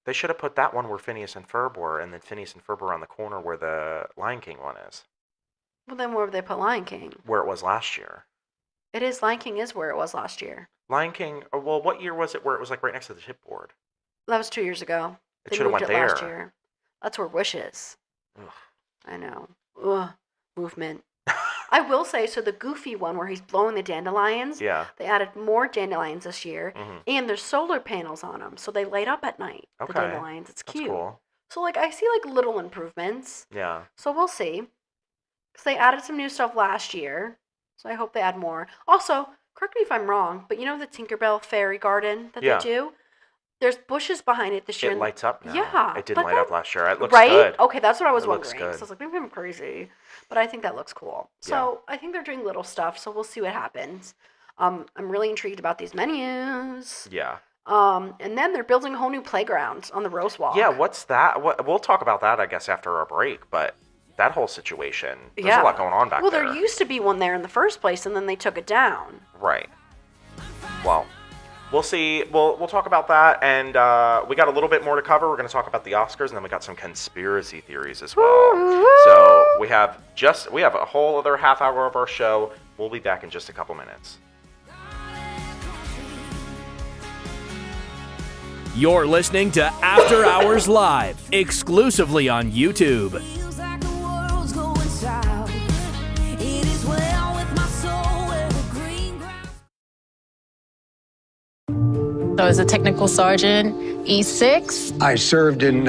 They should have put that one where Phineas and Ferb were, and then Phineas and Ferb were on the corner where the Lion King one is. Well, then where would they put Lion King? Where it was last year. It is. Lion King is where it was last year. Lion King. Well, what year was it where it was like right next to the chipboard? That was 2 years ago. It They should have moved went it there. last year. That's where Wish is. Ugh. I know. Ugh. Movement. I will say, so the Goofy one where he's blowing the dandelions, Yeah. they added more dandelions this year, Mhm. and there's solar panels on them, so they light up at night, the Okay. dandelions. It's That's cute. cool. So, like, I see, like, little improvements. Yeah. So we'll see. Because they added some new stuff last year, so I hope they add more. Also, correct me if I'm wrong, but you know the Tinkerbell Fairy Garden that Yeah. they do? There's bushes behind it this year. It lights up now. Yeah, It didn't but light up that- last year. It looks right? good. Okay, that's what I was It looks wondering. good. So I was like, maybe I'm crazy. But I think that looks cool. So I think they're doing little stuff, so we'll see what happens. I'm really intrigued about these menus. Yeah. And then they're building a whole new playground on the Rose Walk. Yeah, what's that? We'll talk about that, I guess, after our break, but that whole situation, there's a lot going on back well, there. there used to be one there in the first place, and then they took it down. Right. Well, we'll see. We'll talk about that, and we got a little bit more to cover. We're going to talk about the Oscars, and then we got some conspiracy theories as well. So we have a whole other half hour of our show. We'll be back in just a couple minutes. You're listening to After Hours Live, exclusively on YouTube. Feels like the world's going south. It is well with my soul where the green grass. So as a technical sergeant, E6. I served in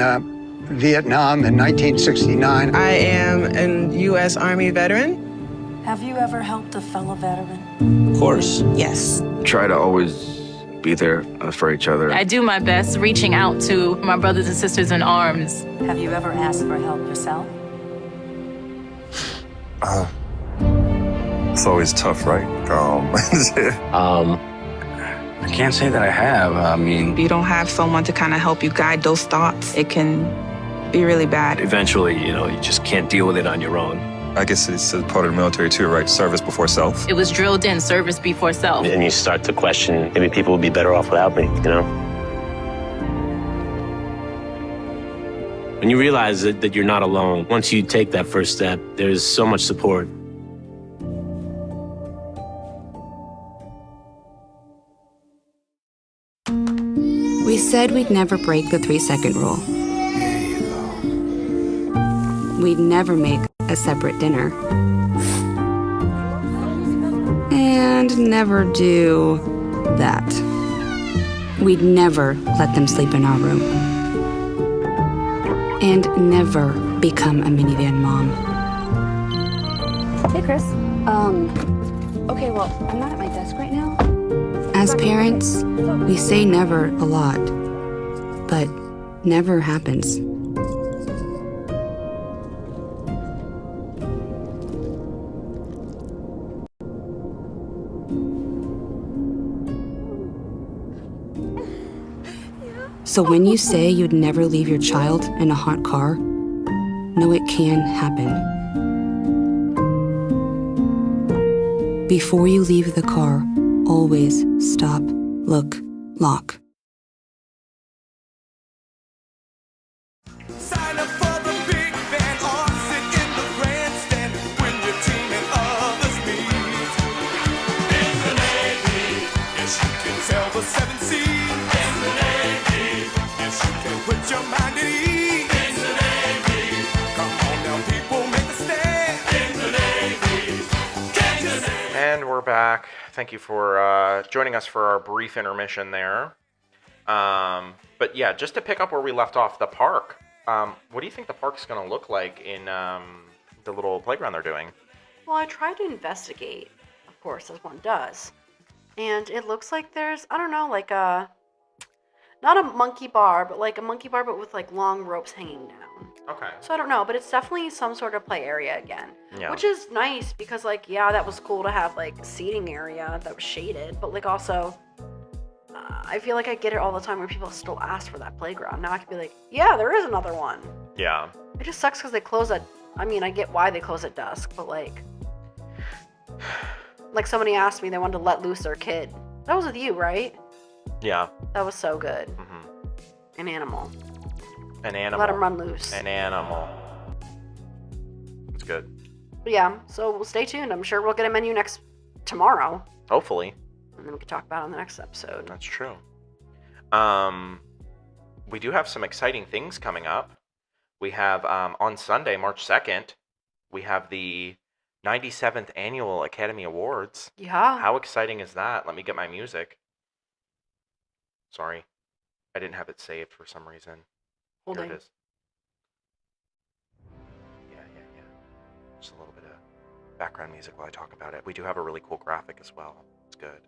Vietnam in 1969. I am a U.S. Army veteran. Have you ever helped a fellow veteran? Of course. Yes. Try to always be there for each other. I do my best reaching out to my brothers and sisters in arms. Have you ever asked for help yourself? It's always tough, right? I can't say that I have. I mean, If you don't have someone to kind of help you guide those thoughts, it can be really bad. Eventually, you just can't deal with it on your own. I guess it's a part of the military too, right? Service before self. It was drilled in, service before self. And you start to question, maybe people would be better off without me, you know? When you realize that you're not alone, once you take that first step, there's so much support. We said we'd never break the 3-second rule. We'd never make a separate dinner. And never do that. We'd never let them sleep in our room. And never become a minivan mom. Hey, Chris. Okay, well, I'm not at my desk right now. As parents, we say never a lot, but never happens. So when you say you'd never leave your child in a hot car, know it can happen. Before you leave the car, always stop, look, lock. Sign up for the big band or sit in the grandstand when your team and others meet. In the Navy, yes, you can sail the 7 seas. In the Navy, yes, you can put your mind at ease. In the Navy, come on now, people, make a stand. In the Navy, get your name. And we're back. Thank you for joining us for our brief intermission there. But yeah, just to pick up where we left off, the park. What do you think the park's going to look like in the little playground they're doing? Well, I tried to investigate, of course, as one does. And it looks like there's, I don't know, like a, not a monkey bar, but like a monkey bar, but with like long ropes hanging down. Okay. So I don't know, but it's definitely some sort of play area again. Yeah. Which is nice because, like, yeah, that was cool to have like a seating area that was shaded, but like also, I feel like I get it all the time where people still ask for that playground. Now I can be like, yeah, there is another one. Yeah. It just sucks because they close at, I mean, I get why they close at dusk, but like somebody asked me, they wanted to let loose their kid. That was with you, right? Yeah. That was so good. Mm-hmm. An animal. An animal. Let him run loose. An animal. It's good. But yeah, so we'll stay tuned. I'm sure we'll get a menu tomorrow. Hopefully. And then we can talk about it on the next episode. That's true. We do have some exciting things coming up. We have, on Sunday, March 2nd, we have the 97th Annual Academy Awards. Yeah. How exciting is that? Let me get my music. Sorry. I didn't have it saved for some reason. Here it is. Yeah. Just a little bit of background music while I talk about it. We do have a really cool graphic as well. It's good.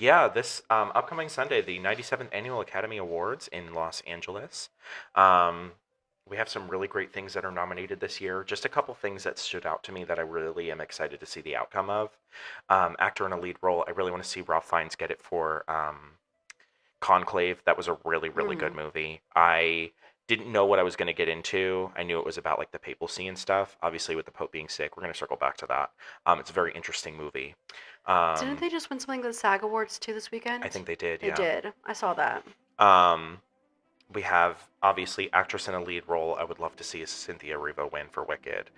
Yeah, this upcoming Sunday, the 97th Annual Academy Awards in Los Angeles. We have some really great things that are nominated this year. Just a couple things that stood out to me that I really am excited to see the outcome of. Actor in a lead role, I really want to see Ralph Fiennes get it for Conclave. That was a really, really good movie. I didn't know what I was going to get into. I knew it was about like the papacy and stuff. Obviously, with the Pope being sick, we're going to circle back to that. It's a very interesting movie. Didn't they just win something at the SAG Awards too this weekend? I think they did, They did. I saw that. We have, obviously, actress in a lead role. I would love to see Cynthia Erivo win for Wicked,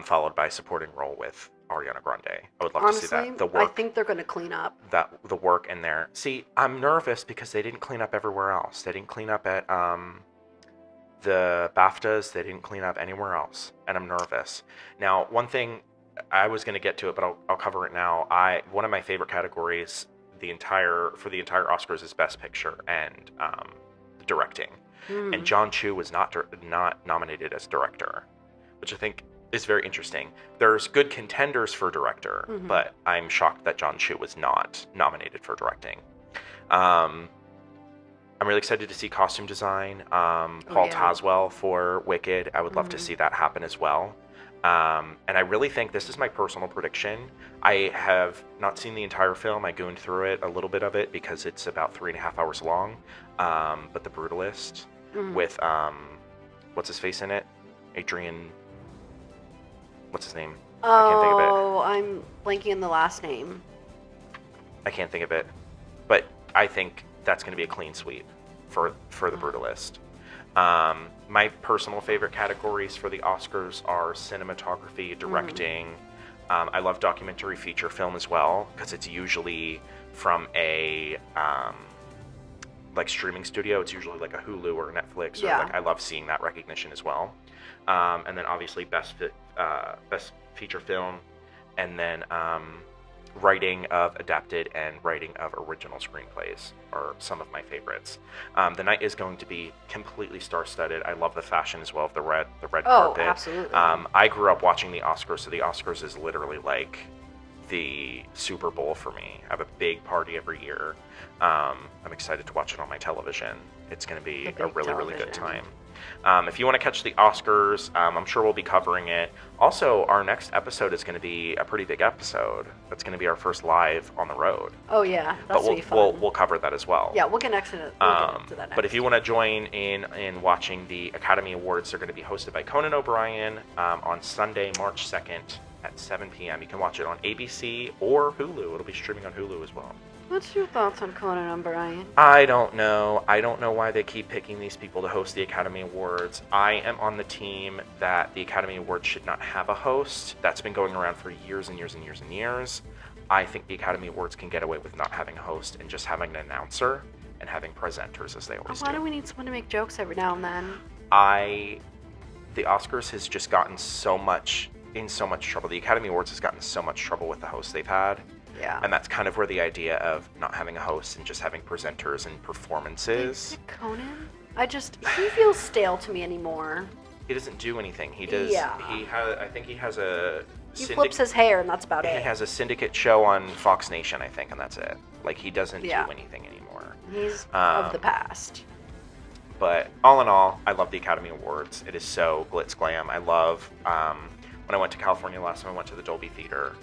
followed by supporting role with Ariana Grande. I would love to see that. The work, I think they're going to clean up. The work in there. See, I'm nervous because they didn't clean up everywhere else. They didn't clean up at the BAFTAs. They didn't clean up anywhere else, and I'm nervous. Now, one thing, I was going to get to it, but I'll cover it now. One of my favorite categories for the entire Oscars is Best Picture and directing, and John Chu was not nominated as director, which I think is very interesting. There's good contenders for director, but I'm shocked that John Chu was not nominated for directing. I'm really excited to see costume design. Paul Tazwell for Wicked. I would love to see that happen as well. And I really think, this is my personal prediction, I have not seen the entire film. I gooned through it, a little bit of it, because it's about 3.5 hours long. But The Brutalist with, what's his face in it? Adrian what's his name? I can't think of it. Oh, I'm blanking on the last name. I can't think of it. But I think that's going to be a clean sweep for the Brutalist. My personal favorite categories for the Oscars are cinematography, directing. I love documentary feature film as well, because it's usually from a like streaming studio. It's usually like a Hulu or Netflix. Or like I love seeing that recognition as well. And then obviously best feature film, and then writing of adapted and writing of original screenplays are some of my favorites. The night is going to be completely star-studded. I love the fashion as well of the red carpet. Oh, absolutely. I grew up watching the Oscars, so the Oscars is literally like the Super Bowl for me. I have a big party every year. I'm excited to watch it on my television. It's going to be a really good time. If you want to catch the Oscars, I'm sure we'll be covering it. Also, our next episode is going to be a pretty big episode. That's going to be our first live on the road. Oh yeah, that's going to be fun. We'll cover that as well. Yeah, we'll get next to that. Next. But if you want to join in watching the Academy Awards, they're going to be hosted by Conan O'Brien on Sunday, March 2nd at 7 p.m. You can watch it on ABC or Hulu. It'll be streaming on Hulu as well. What's your thoughts on Conan O'Brien? I don't know. I don't know why they keep picking these people to host the Academy Awards. I am on the team that the Academy Awards should not have a host. That's been going around for years and years and years and years. I think the Academy Awards can get away with not having a host and just having an announcer and having presenters as they always do. Why do we need someone to make jokes every now and then? The Oscars has just gotten in so much trouble. The Academy Awards has gotten so much trouble with the hosts they've had. Yeah. And that's kind of where the idea of not having a host and just having presenters and performances. Conan? He feels stale to me anymore. He doesn't do anything. He does. Yeah. I think he has a. He flips his hair and that's about it. He has a syndicate show on Fox Nation, I think, and that's it. Like, he doesn't do anything anymore. He's of the past. But all in all, I love the Academy Awards. It is so glitz glam. I love when I went to California last time. I went to the Dolby Theater.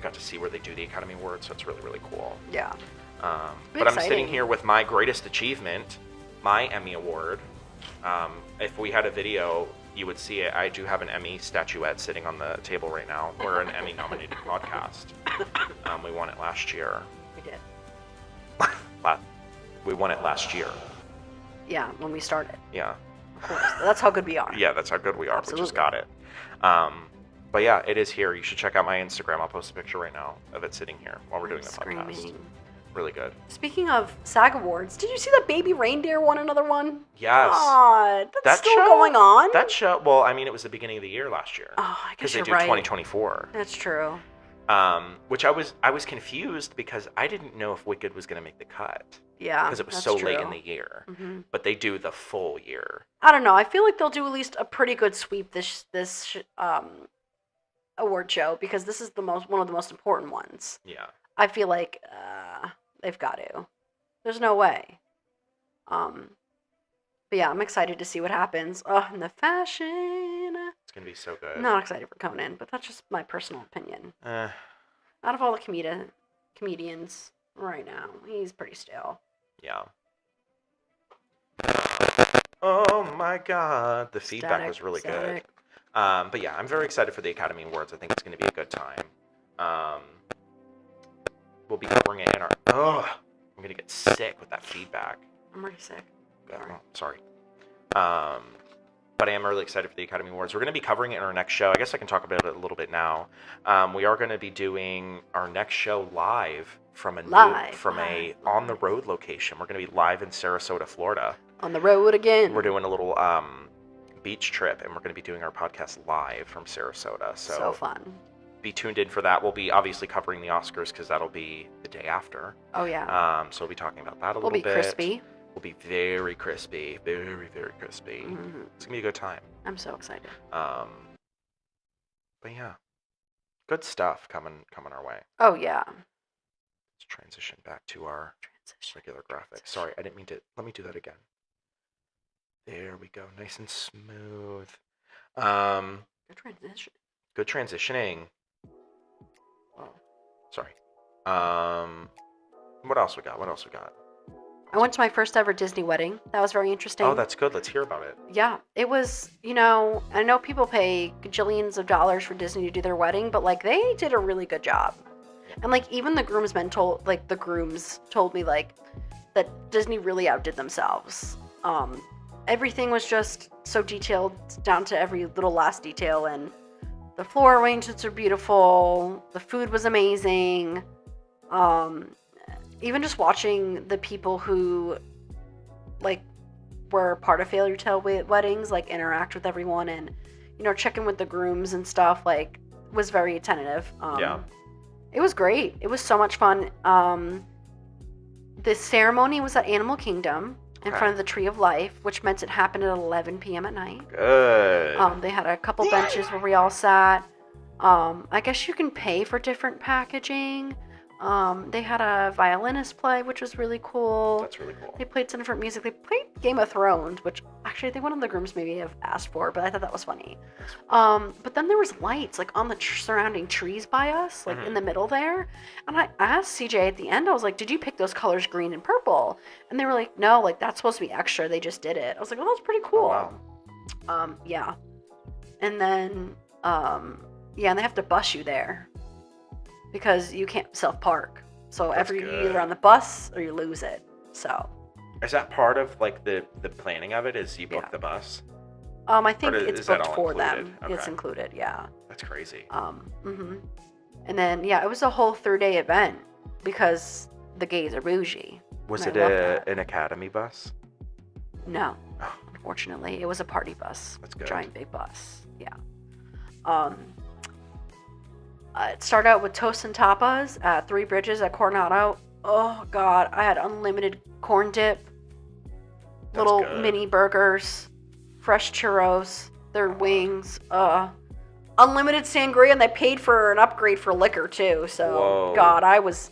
Got to see where they do the Academy Awards, so it's really, really cool. Yeah. But I'm sitting here with my greatest achievement, my Emmy Award. If we had a video, you would see it. I do have an Emmy statuette sitting on the table right now. We're an Emmy-nominated podcast. We won it last year. We did. We won it last year. Yeah, when we started. Yeah. Of course. That's how good we are. Yeah, that's how good we are. Absolutely. We just got it. But yeah, it is here. You should check out my Instagram. I'll post a picture right now of it sitting here while we're doing the podcast. Really good. Speaking of SAG Awards, did you see that Baby Reindeer won another one? Yes. God, that's that still show, going on? That show, well, I mean, it was the beginning of the year last year. Oh, I guess you're they do right. 2024. That's true. Which I was confused because I didn't know if Wicked was going to make the cut. Yeah, because it was so late in the year. Mm-hmm. But they do the full year. I don't know. I feel like they'll do at least a pretty good sweep this award show, because this is one of the most important ones. Yeah. I feel like they've got to. There's no way. But yeah, I'm excited to see what happens. Oh, and the fashion. It's gonna be so good. I'm not excited for Conan, but that's just my personal opinion. Out of all the comedians right now, he's pretty stale. Yeah. Oh my God, the feedback was really good. But yeah, I'm very excited for the Academy Awards. I think it's going to be a good time. We'll be covering it in our... I'm going to get sick with that feedback. I'm already sick. Sorry. But I am really excited for the Academy Awards. We're going to be covering it in our next show. I guess I can talk about it a little bit now. We are going to be doing our next show live from a on-the-road location. We're going to be live in Sarasota, Florida. On the road again. We're doing a little beach trip, and we're going to be doing our podcast live from Sarasota. So fun. Be tuned in for that. We'll be obviously covering the Oscars because that'll be the day after. Oh, yeah. So we'll be talking about that a little bit. We'll be crispy. We'll be very crispy. Very, very crispy. Mm-hmm. It's going to be a good time. I'm so excited. But yeah. Good stuff coming our way. Oh, yeah. Let's transition back to our regular graphics. Sorry, I didn't mean to. Let me do that again. There we go. Nice and smooth. Good transition. Good transitioning. Oh, sorry. What else we got? I went to my first ever Disney wedding. That was very interesting. Oh, that's good. Let's hear about it. Yeah, it was, you know, I know people pay gajillions of dollars for Disney to do their wedding, but like they did a really good job. And like even the groomsmen told, like the grooms told me like that Disney really outdid themselves. Everything was just so detailed down to every little last detail, and the floor arrangements are beautiful. The food was amazing. Even just watching the people who like were part of Failure Tale weddings like interact with everyone and, you know, check in with the grooms and stuff, like was very attentive. Yeah. It was great. It was so much fun. The ceremony was at Animal Kingdom in front of the Tree of Life, which meant it happened at 11 p.m. at night. Good. They had a couple benches where we all sat. I guess you can pay for different packaging. They had a violinist play, which was really cool. That's really cool. They played some different music. They played Game of Thrones, which actually I think one of the grooms maybe have asked for, but I thought that was funny. But then there was lights like on the surrounding trees by us, like in the middle there. And I asked CJ at the end, I was like, did you pick those colors green and purple? And they were like, no, like that's supposed to be extra. They just did it. I was like, oh, that's pretty cool. Oh, wow. Yeah. And then, yeah, and they have to bus you there because you can't self-park. So you're either on the bus or you lose it. So. Is that part of like the planning of it? Is you book the bus? I think it's is that booked all for included? them. Okay. It's included, yeah. That's crazy. And then yeah, it was a whole 3-day event because the gays are bougie. Was and it I love that. an academy bus? No, unfortunately, it was a party bus. That's good. Giant big bus. Yeah. It started out with toast and tapas at Three Bridges at Coronado. Oh God, I had unlimited corn dip, little mini burgers, fresh churros, their wings, unlimited sangria, and they paid for an upgrade for liquor too. So Whoa. God, I was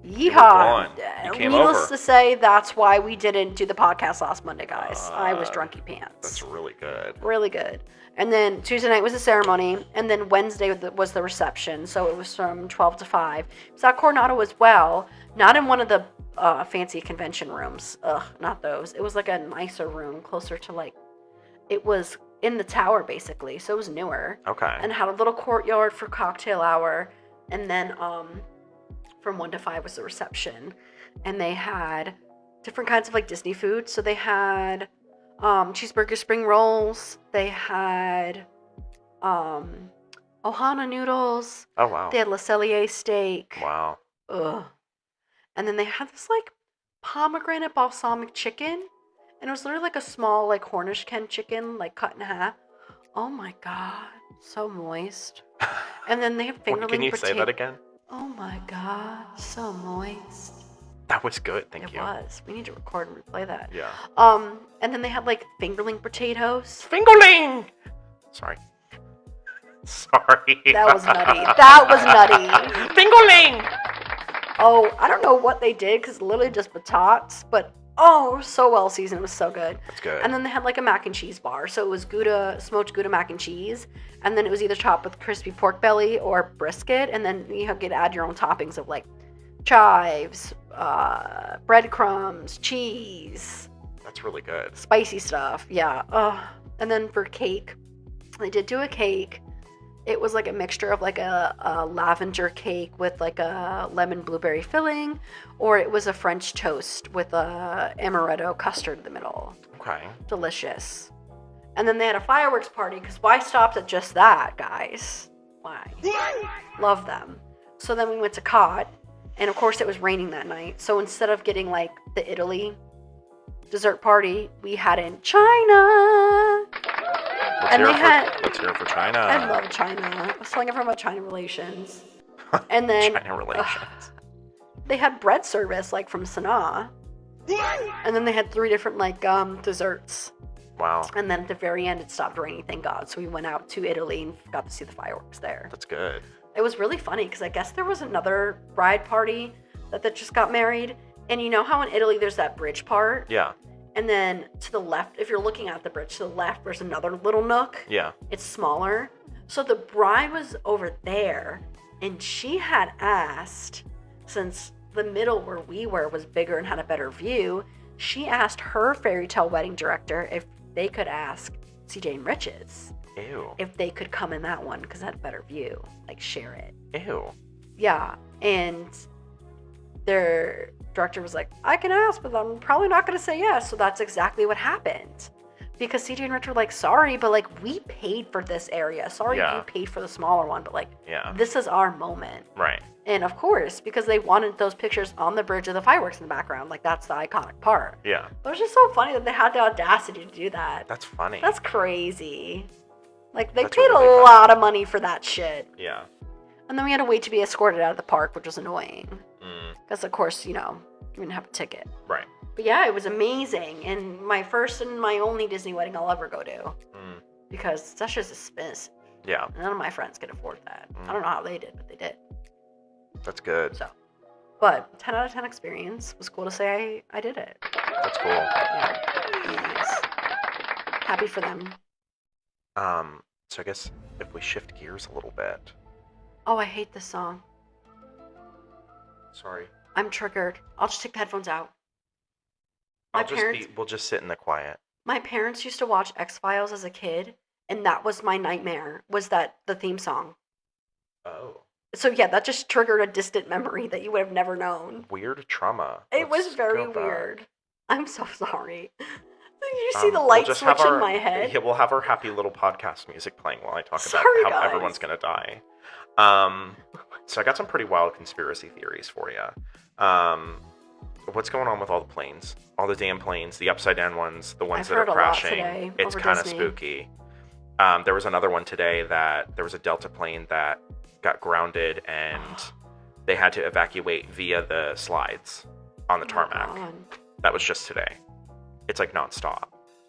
You yeehaw. came Needless over. to say, that's why we didn't do the podcast last Monday, guys. I was drunky pants. That's really good. Really good. And then Tuesday night was the ceremony, and then Wednesday was the reception. So it was from 12 to 5. It was at Coronado as well, not in one of the fancy convention rooms. Ugh, not those. It was like a nicer room, closer to like, it was in the tower basically, so it was newer. Okay. And had a little courtyard for cocktail hour, and then from 1 to 5 was the reception, and they had different kinds of like Disney food. So they had cheeseburger spring rolls. They had Ohana noodles. Oh wow. They had Le Cellier steak. Wow. Ugh. And then they had this like pomegranate balsamic chicken, and it was literally like a small like Cornish hen chicken, like cut in half. Oh my God, so moist. And then they have fingerling Can you say that again? Oh my God, so moist. That was good. Thank you. It was. We need to record and replay that. Yeah. And then they had like fingerling potatoes. Fingerling. Sorry. Sorry. That was nutty. That was nutty. Fingerling. Oh, I don't know what they did because literally just batatas, but oh, it was so well seasoned. It was so good. That's good. And then they had like a mac and cheese bar. So it was Gouda, smoked Gouda mac and cheese. And then it was either topped with crispy pork belly or brisket. And then you could add your own toppings of like chives, breadcrumbs, cheese. That's really good. Spicy stuff. Yeah. And then for cake, they did do a cake. It was like a mixture of like a lavender cake with like a lemon blueberry filling, or it was a French toast with a amaretto custard in the middle. Okay. Delicious. And then they had a fireworks party, because why stop at just that, guys? Why? Love them. So then we went to Cod, and of course it was raining that night. So instead of getting like the Italy dessert party, we had in China. Let's hear it for China. I love China. I was telling everyone about China relations. And then China relations. They had bread service like from Sanaa. And then they had 3 different like desserts. Wow. And then at the very end it stopped raining, thank God. So we went out to Italy and got to see the fireworks there. That's good. It was really funny because I guess there was another bride party that just got married. And you know how in Italy there's that bridge part? Yeah. And then to the left, if you're looking at the bridge, to the left, there's another little nook. Yeah. It's smaller. So the bride was over there, and she had asked, since the middle where we were was bigger and had a better view, she asked her fairy tale wedding director if they could ask CJ and Rich's. Ew. If they could come in that one because it had a better view, like share it. Ew. Yeah, and their director was like, I can ask, but I'm probably not going to say yes. So that's exactly what happened. Because CJ and Rich were like, sorry, but like we paid for this area. Sorry you paid for the smaller one, but like this is our moment. Right. And of course, because they wanted those pictures on the bridge of the fireworks in the background, like that's the iconic part. Yeah. But it was just so funny that they had the audacity to do that. That's funny. That's crazy. Like they That's paid really a lot of money for that shit. Yeah. And then we had to wait to be escorted out of the park, which was annoying. Because, of course, you didn't have a ticket. Right. But yeah, it was amazing. And my first and my only Disney wedding I'll ever go to. Because that's just expensive. Yeah. None of my friends could afford that. I don't know how they did, but they did. That's good. So, but 10 out of 10 experience. It was cool to say I did it. That's cool. Yeah. Nice. Happy for them. So I guess if we shift gears a little bit. Oh, I hate this song. Sorry. I'm triggered. I'll just take the headphones out. We'll just sit in the quiet. My parents used to watch X-Files as a kid, and that was my nightmare, was that the theme song. Oh. So yeah, that just triggered a distant memory that you would have never known. Weird trauma. It was very go back. weird. I'm so sorry. You see the light switch in my head? Yeah, we'll have our happy little podcast music playing while I talk Sorry, about how guys. everyone's going to die. So I got some pretty wild conspiracy theories for you. What's going on with all the planes? All the damn planes, the upside down ones, the ones I've that heard are a lot crashing. today It's over kind of Disney. spooky. There was another one today that there was a Delta plane that got grounded and they had to evacuate via the slides on the tarmac. God. That was just today. It's like nonstop.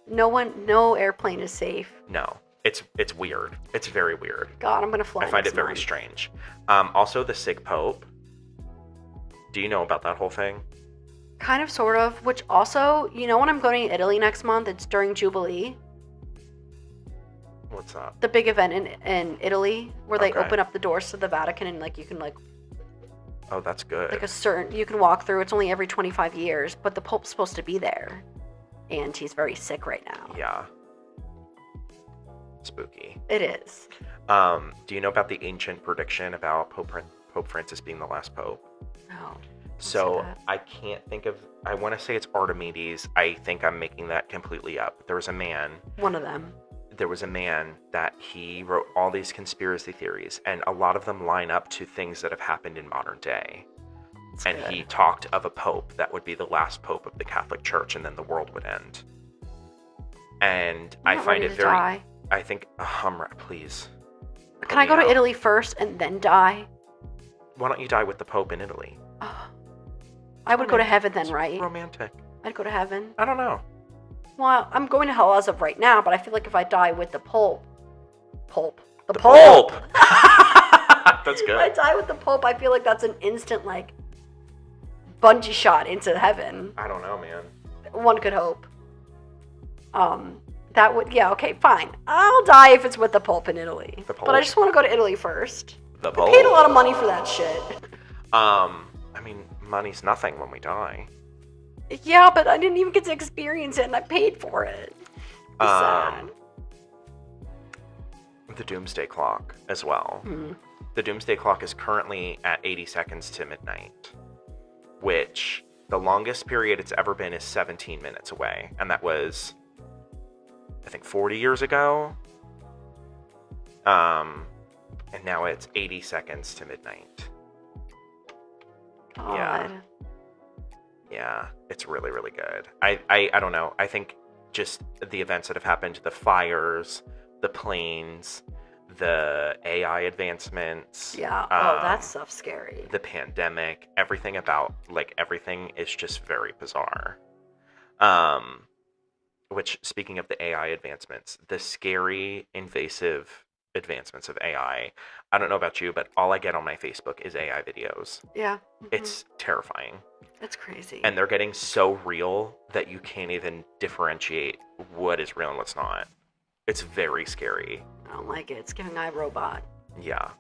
No airplane is safe. No, it's weird. It's very weird. God, I'm gonna fly. I find it next very month. strange. Also, the sick Pope. Do you know about that whole thing? Kind of, sort of. Which also, when I'm going to Italy next month, it's during Jubilee. What's that? The big event in Italy where they Okay. open up the doors to the Vatican and you can Oh, that's good. you can walk through. It's only every 25 years, but the Pope's supposed to be there, and he's very sick right now. Yeah. Spooky. It is. Do you know about the ancient prediction about Pope Francis being the last pope? No. So I can't think of. I want to say it's Archimedes. I think I'm making that completely up. There was a man. One of them. There was a man that he wrote all these conspiracy theories, and a lot of them line up to things that have happened in modern day. And he talked of a pope that would be the last pope of the Catholic Church, and then the world would end. And I find it very. Die. I think, please. Can I go to Italy first and then die? Why don't you die with the Pope in Italy? I would go to heaven then, right? Romantic. I'd go to heaven. I don't know. Well, I'm going to hell as of right now, but I feel like if I die with the Pope. The Pope! Pope! That's good. If I die with the Pope, I feel like that's an instant, bungee shot into heaven. I don't know, man. One could hope. That would, okay, fine. I'll die if it's with the Pope in Italy. The Pope. But I just want to go to Italy first. The I Pope. paid a lot of money for that shit. I mean, money's nothing when we die. Yeah, but I didn't even get to experience it, and I paid for it. Sad. The Doomsday Clock as well. Hmm. The Doomsday Clock is currently at 80 seconds to midnight, which the longest period it's ever been is 17 minutes away, and that was, I think, 40 years ago. And now it's 80 seconds to midnight. God. Yeah, it's really, really good. I don't know. I think just the events that have happened, the fires, the planes, the AI advancements. Yeah. That stuff's scary. The pandemic, everything about, everything is just very bizarre. Which, speaking of the AI advancements, the scary, invasive advancements of AI, I don't know about you, but all I get on my Facebook is AI videos. Yeah. It's terrifying. That's crazy. And they're getting so real that you can't even differentiate what is real and what's not. It's very scary. I don't like it. It's giving iRobot. Yeah.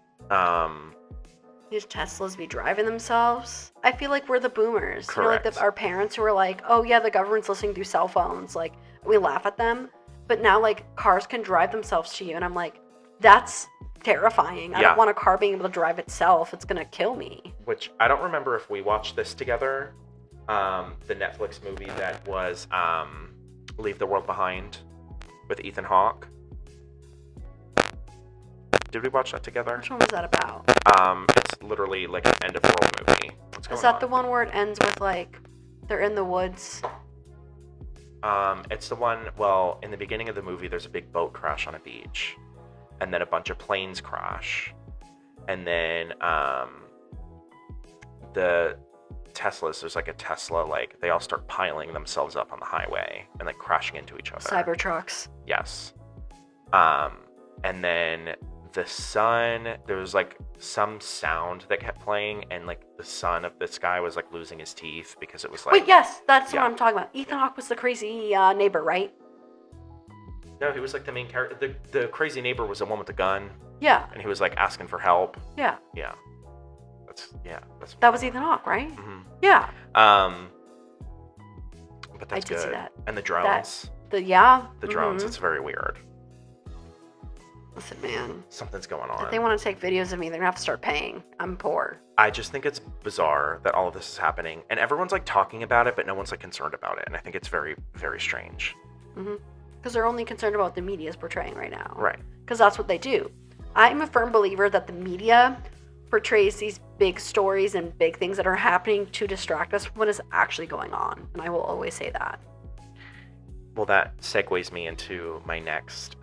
these Teslas be driving themselves. I feel like we're the boomers. Correct. You know, like our parents who were like, oh yeah, the government's listening through cell phones. Like, we laugh at them. But now, like, cars can drive themselves to you. And I'm like, that's terrifying. I don't want a car being able to drive itself. It's going to kill me. Which, I don't remember if we watched this together. The Netflix movie that was Leave the World Behind with Ethan Hawke. Did we watch that together? Which one was that about? It's literally like an end of world movie. What's going Is that on? the one where it ends with like they're in the woods? It's the one, well, in the beginning of the movie there's a big boat crash on a beach. And then a bunch of planes crash. And then the Teslas, there's like a Tesla, like they all start piling themselves up on the highway and like crashing into each other. Cybertrucks. Yes. And then the son, there was like some sound that kept playing, and like the son of this guy was like losing his teeth because it was like. Wait, yes, that's what I'm talking about. Ethan Hawke was the crazy neighbor, right? No, he was like the main character. The crazy neighbor was the one with the gun. Yeah. And he was like asking for help. Yeah. Yeah. That was Ethan Hawke, right? Mm-hmm. Yeah. But that's I did good. see that. And the drones. The drones. It's very weird. Listen, man. Something's going on. If they want to take videos of me, they're gonna have to start paying. I'm poor. I just think it's bizarre that all of this is happening, and everyone's like talking about it, but no one's like concerned about it, and I think it's very, very strange. Because they're only concerned about what the media is portraying right now. Right. Because that's what they do. I'm a firm believer that the media portrays these big stories and big things that are happening to distract us from what is actually going on, and I will always say that. Well, that segues me into my next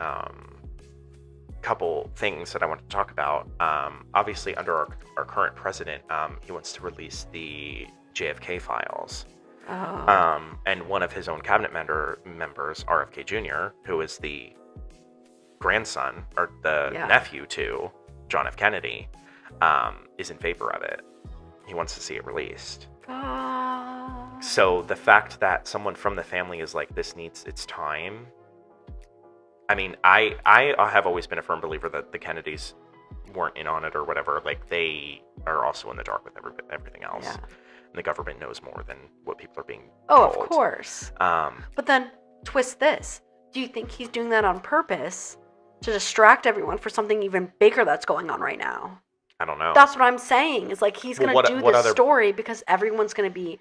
couple things that I want to talk about. Obviously, under our current president, he wants to release the JFK files. And one of his own cabinet members, RFK Jr., who is the grandson or the nephew to John F. Kennedy, is in favor of it. He wants to see it released. So the fact that someone from the family is like, this needs its time. I mean, I have always been a firm believer that the Kennedys weren't in on it or whatever. Like, they are also in the dark with everything else. Yeah. And the government knows more than what people are being told. Of course. But then, twist this. Do you think he's doing that on purpose to distract everyone for something even bigger that's going on right now? I don't know. That's what I'm saying. Is like he's going to do this story because everyone's going to be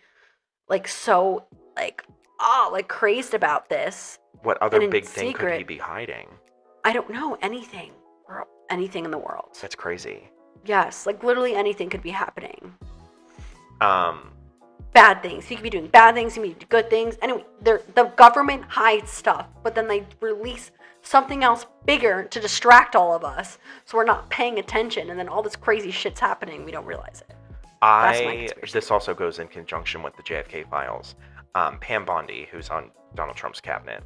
like so like crazed about this. What other big thing could he be hiding? I don't know. Anything. Or anything in the world. That's crazy. Yes. Like literally anything could be happening. Bad things. He could be doing bad things. He could be doing good things. Anyway, the government hides stuff, but then they release something else bigger to distract all of us, so we're not paying attention, and then all this crazy shit's happening. We don't realize it. This also goes in conjunction with the JFK files. Pam Bondi, who's on Donald Trump's cabinet,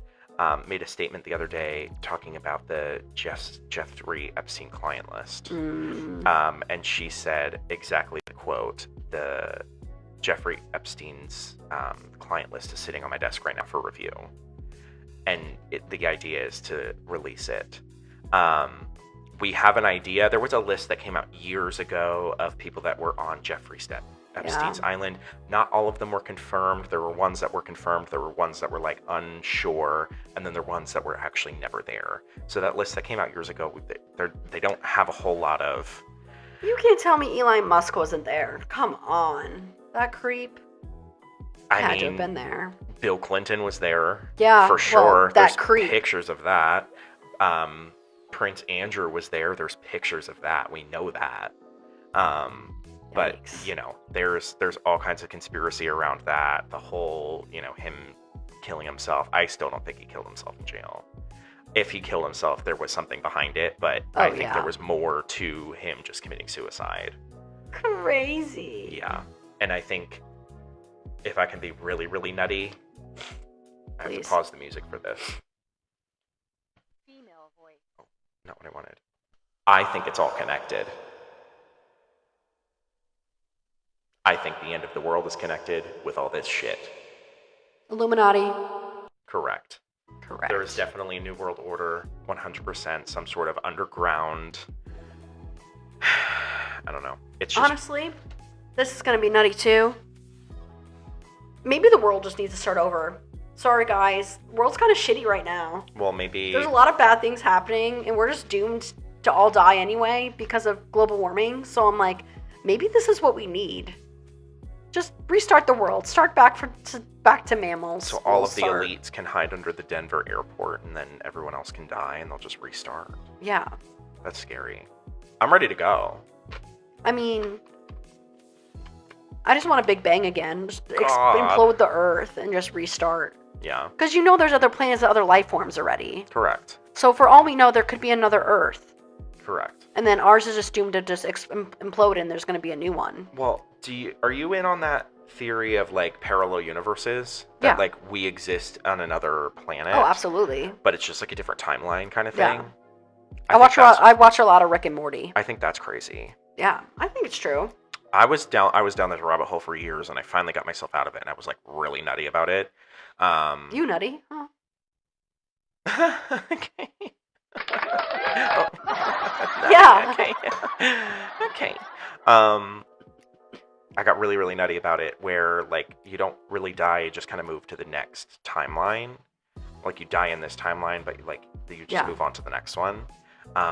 made a statement the other day talking about the Jeffrey Epstein client list. And she said exactly the quote, the Jeffrey Epstein's client list is sitting on my desk right now for review. And the idea is to release it. We have an idea. There was a list that came out years ago of people that were on Jeffrey Epstein's island. Not all of them were confirmed. There were ones that were confirmed. There were ones that were like unsure. And then there were ones that were actually never there. So that list that came out years ago, they don't have a whole lot of... You can't tell me Elon Musk wasn't there. Come on. That creep had to have been there. Bill Clinton was there. Yeah, for sure. Well, There's creep. Pictures of that. Prince Andrew was there. There's pictures of that. We know that. But you know, there's all kinds of conspiracy around that. The whole, you know, him killing himself. I still don't think he killed himself in jail. If he killed himself, there was something behind it, but I think there was more to him just committing suicide. Crazy. Yeah. And I think if I can be really, really nutty, I have to pause the music for this. Female voice. Oh, not what I wanted. I think it's all connected. I think the end of the world is connected with all this shit. Illuminati. Correct. There is definitely a New World Order, 100%, some sort of underground I don't know. It's just Honestly, this is gonna be nutty too. Maybe the world just needs to start over. Sorry, guys. The world's kind of shitty right now. well, maybe There's a lot of bad things happening, and we're just doomed to all die anyway because of global warming. So I'm like, maybe this is what we need. Just restart the world. Start back to mammals. so all We'll of the start. elites can hide under the Denver airport, and then everyone else can die, and they'll just restart. Yeah. That's scary. I'm ready to go. I mean, I just want a Big Bang again. Just God. implode the Earth and just restart. Yeah. Because you know there's other planets and other life forms already. Correct. So for all we know, there could be another Earth. Correct. And then ours is just doomed to just implode, and there's going to be a new one. Well, are you in on that theory of like parallel universes? That Yeah. like we exist on another planet? Oh, absolutely. But it's just like a different timeline kind of thing? Yeah. I watch a lot of Rick and Morty. I think that's crazy. Yeah, I think it's true. I was down this rabbit hole for years, and I finally got myself out of it, and I was like really nutty about it. You nutty? Huh? Okay. Yeah. Okay. Okay. I got really, really nutty about it, where like you don't really die, you just kind of move to the next timeline. Like you die in this timeline, but like you just move on to the next one.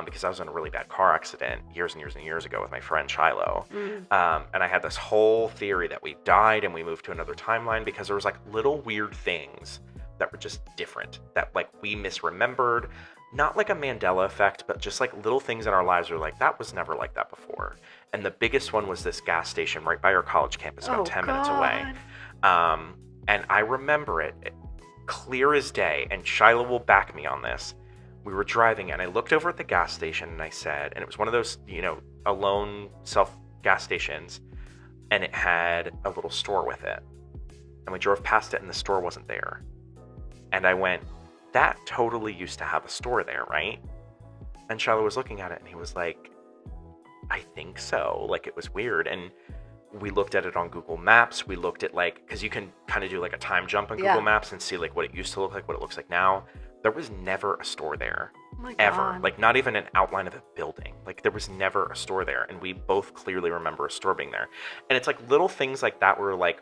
Because I was in a really bad car accident years and years and years ago with my friend Shiloh. And I had this whole theory that we died and we moved to another timeline because there was like little weird things that were just different, that like we misremembered. Not like a Mandela effect, but just like little things in our lives were like, that was never like that before. And the biggest one was this gas station right by our college campus, about 10 minutes away. And I remember it clear as day, and Shiloh will back me on this. We were driving, and I looked over at the gas station, and I said, and it was one of those, alone self-gas stations, and it had a little store with it. And we drove past it, and the store wasn't there. And I went, that totally used to have a store there, right? And Shiloh was looking at it, and he was like, I think so. Like, it was weird. And we looked at it on Google Maps. We looked at, like, because you can kind of do, like, a time jump on Google Maps and see, like, what it used to look like, what it looks like now. There was never a store there. Oh my ever. God. Like, not even an outline of a building. Like, there was never a store there. And we both clearly remember a store being there. And it's, like, little things like that where, like,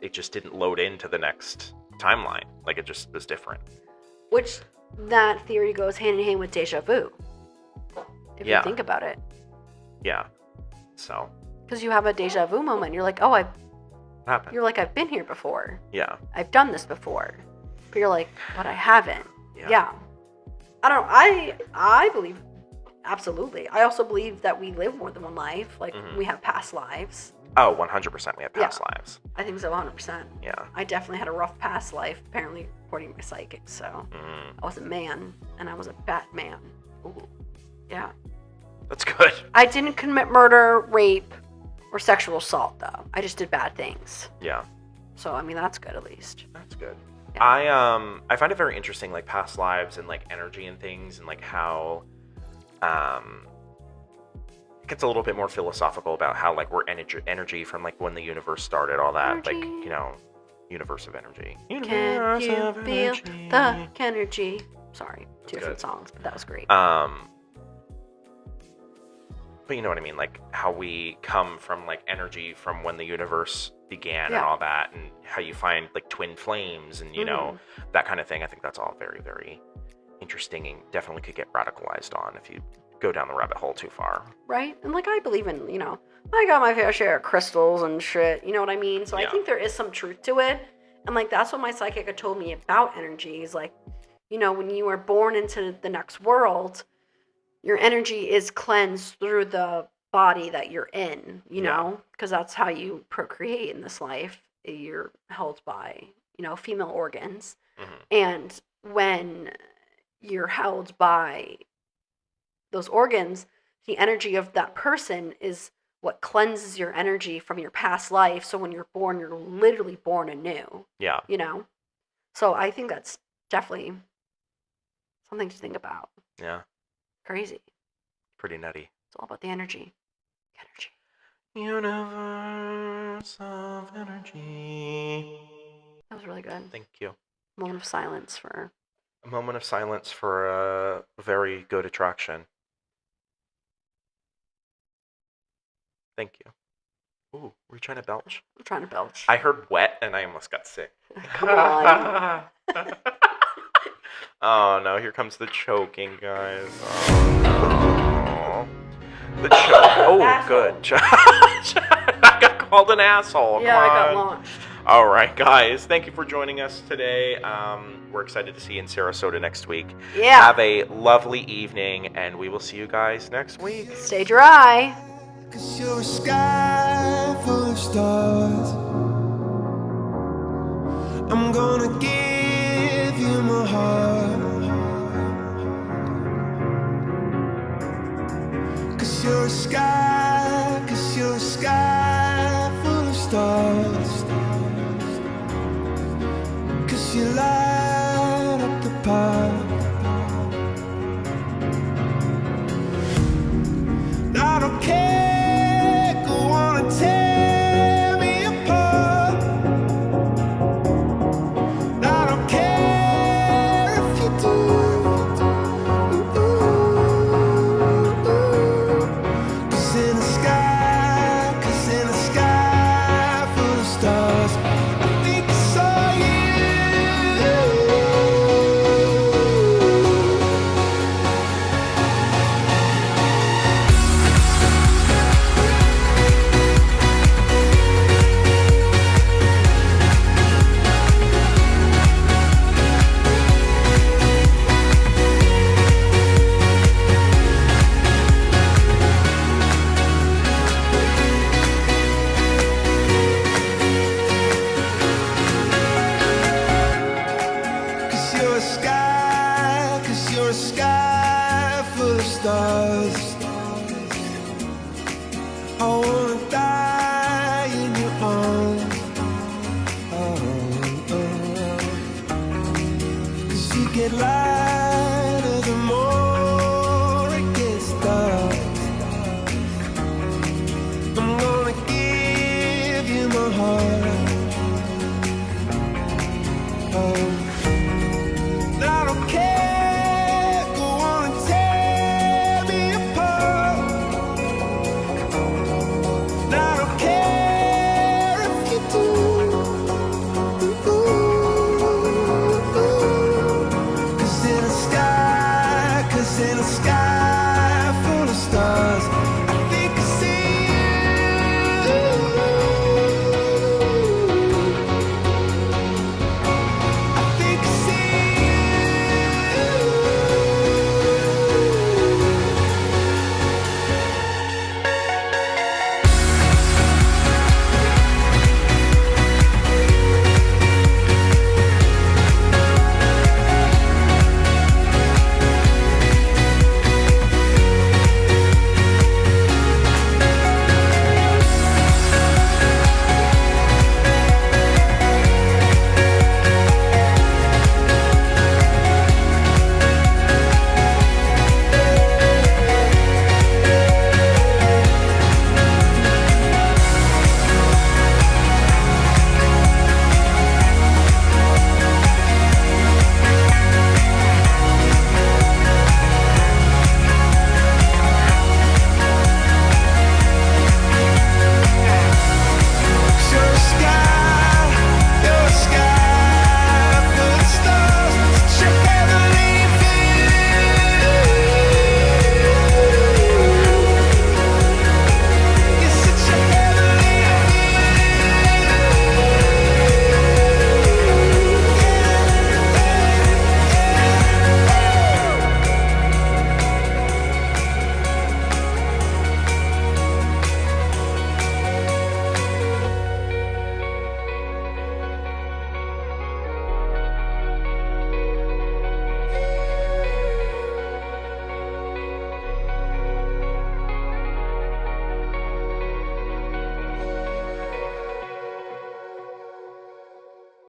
it just didn't load into the next timeline. Like, it just was different. Which, that theory goes hand in hand with deja vu. If you think about it. Yeah. So. Because you have a deja vu moment. You're like, oh, happened. You're like, I've been here before. Yeah. I've done this before. But you're like, but I haven't. Yeah. I don't know. I believe, absolutely. I also believe that we live more than one life. Like, we have past lives. Oh, 100% we have past lives. I think so, 100%. Yeah. I definitely had a rough past life, apparently, according to my psychic. So, I was a man, and I was a Batman. Ooh. Yeah. That's good. I didn't commit murder, rape, or sexual assault, though. I just did bad things. Yeah. So, I mean, that's good, at least. That's good. Yeah. I find it very interesting, like, past lives and, like, energy and things, and, like, how, it gets a little bit more philosophical about how, like, we're energy from, like, when the universe started, all that, Energy. like, universe of energy. Can Universe you of feel energy. the energy? Sorry, two different songs, but that was great. But you know what I mean, like how we come from like energy from when the universe began and Yeah. all that, and how you find like twin flames and you know that kind of thing. I think that's all very, very interesting and definitely could get radicalized on if you go down the rabbit hole too far. Right? And like I believe in, I got my fair share of crystals and shit, you know what I mean? So I think there is some truth to it. And like that's what my psychic had told me about energy is like, when you are born into the next world, your energy is cleansed through the body that you're in, because that's how you procreate in this life. You're held by, female organs. And when you're held by those organs, the energy of that person is what cleanses your energy from your past life. So when you're born, you're literally born anew. Yeah. So I think that's definitely something to think about. Yeah. Crazy. Pretty nutty. It's all about the energy. Universe of energy. That was really good. Thank you. Moment of silence for... A moment of silence for a very good attraction. Thank you. Ooh, were you trying to belch? I'm trying to belch. I heard wet and I almost got sick. Come on. Oh no, here comes the choking, guys. Oh, no. The choke. Oh, good. I got called an asshole. Yeah, Come I got on. launched. All right, guys. Thank you for joining us today. We're excited to see you in Sarasota next week. Yeah. Have a lovely evening, and we will see you guys next week. Stay dry. 'Cause you're a sky full of stars. I'm gonna give you my heart. 'Cause you're a sky, 'cause you're a sky full of stars. 'Cause you light up the path. I don't care, go on and tear me apart. I don't care if you do. 'Cause in the sky full of stars, I think I saw you. Cause you're a sky full of stars. I wanna die in your arms. Cause you get lighter the more it gets dark. I'm gonna give you my heart.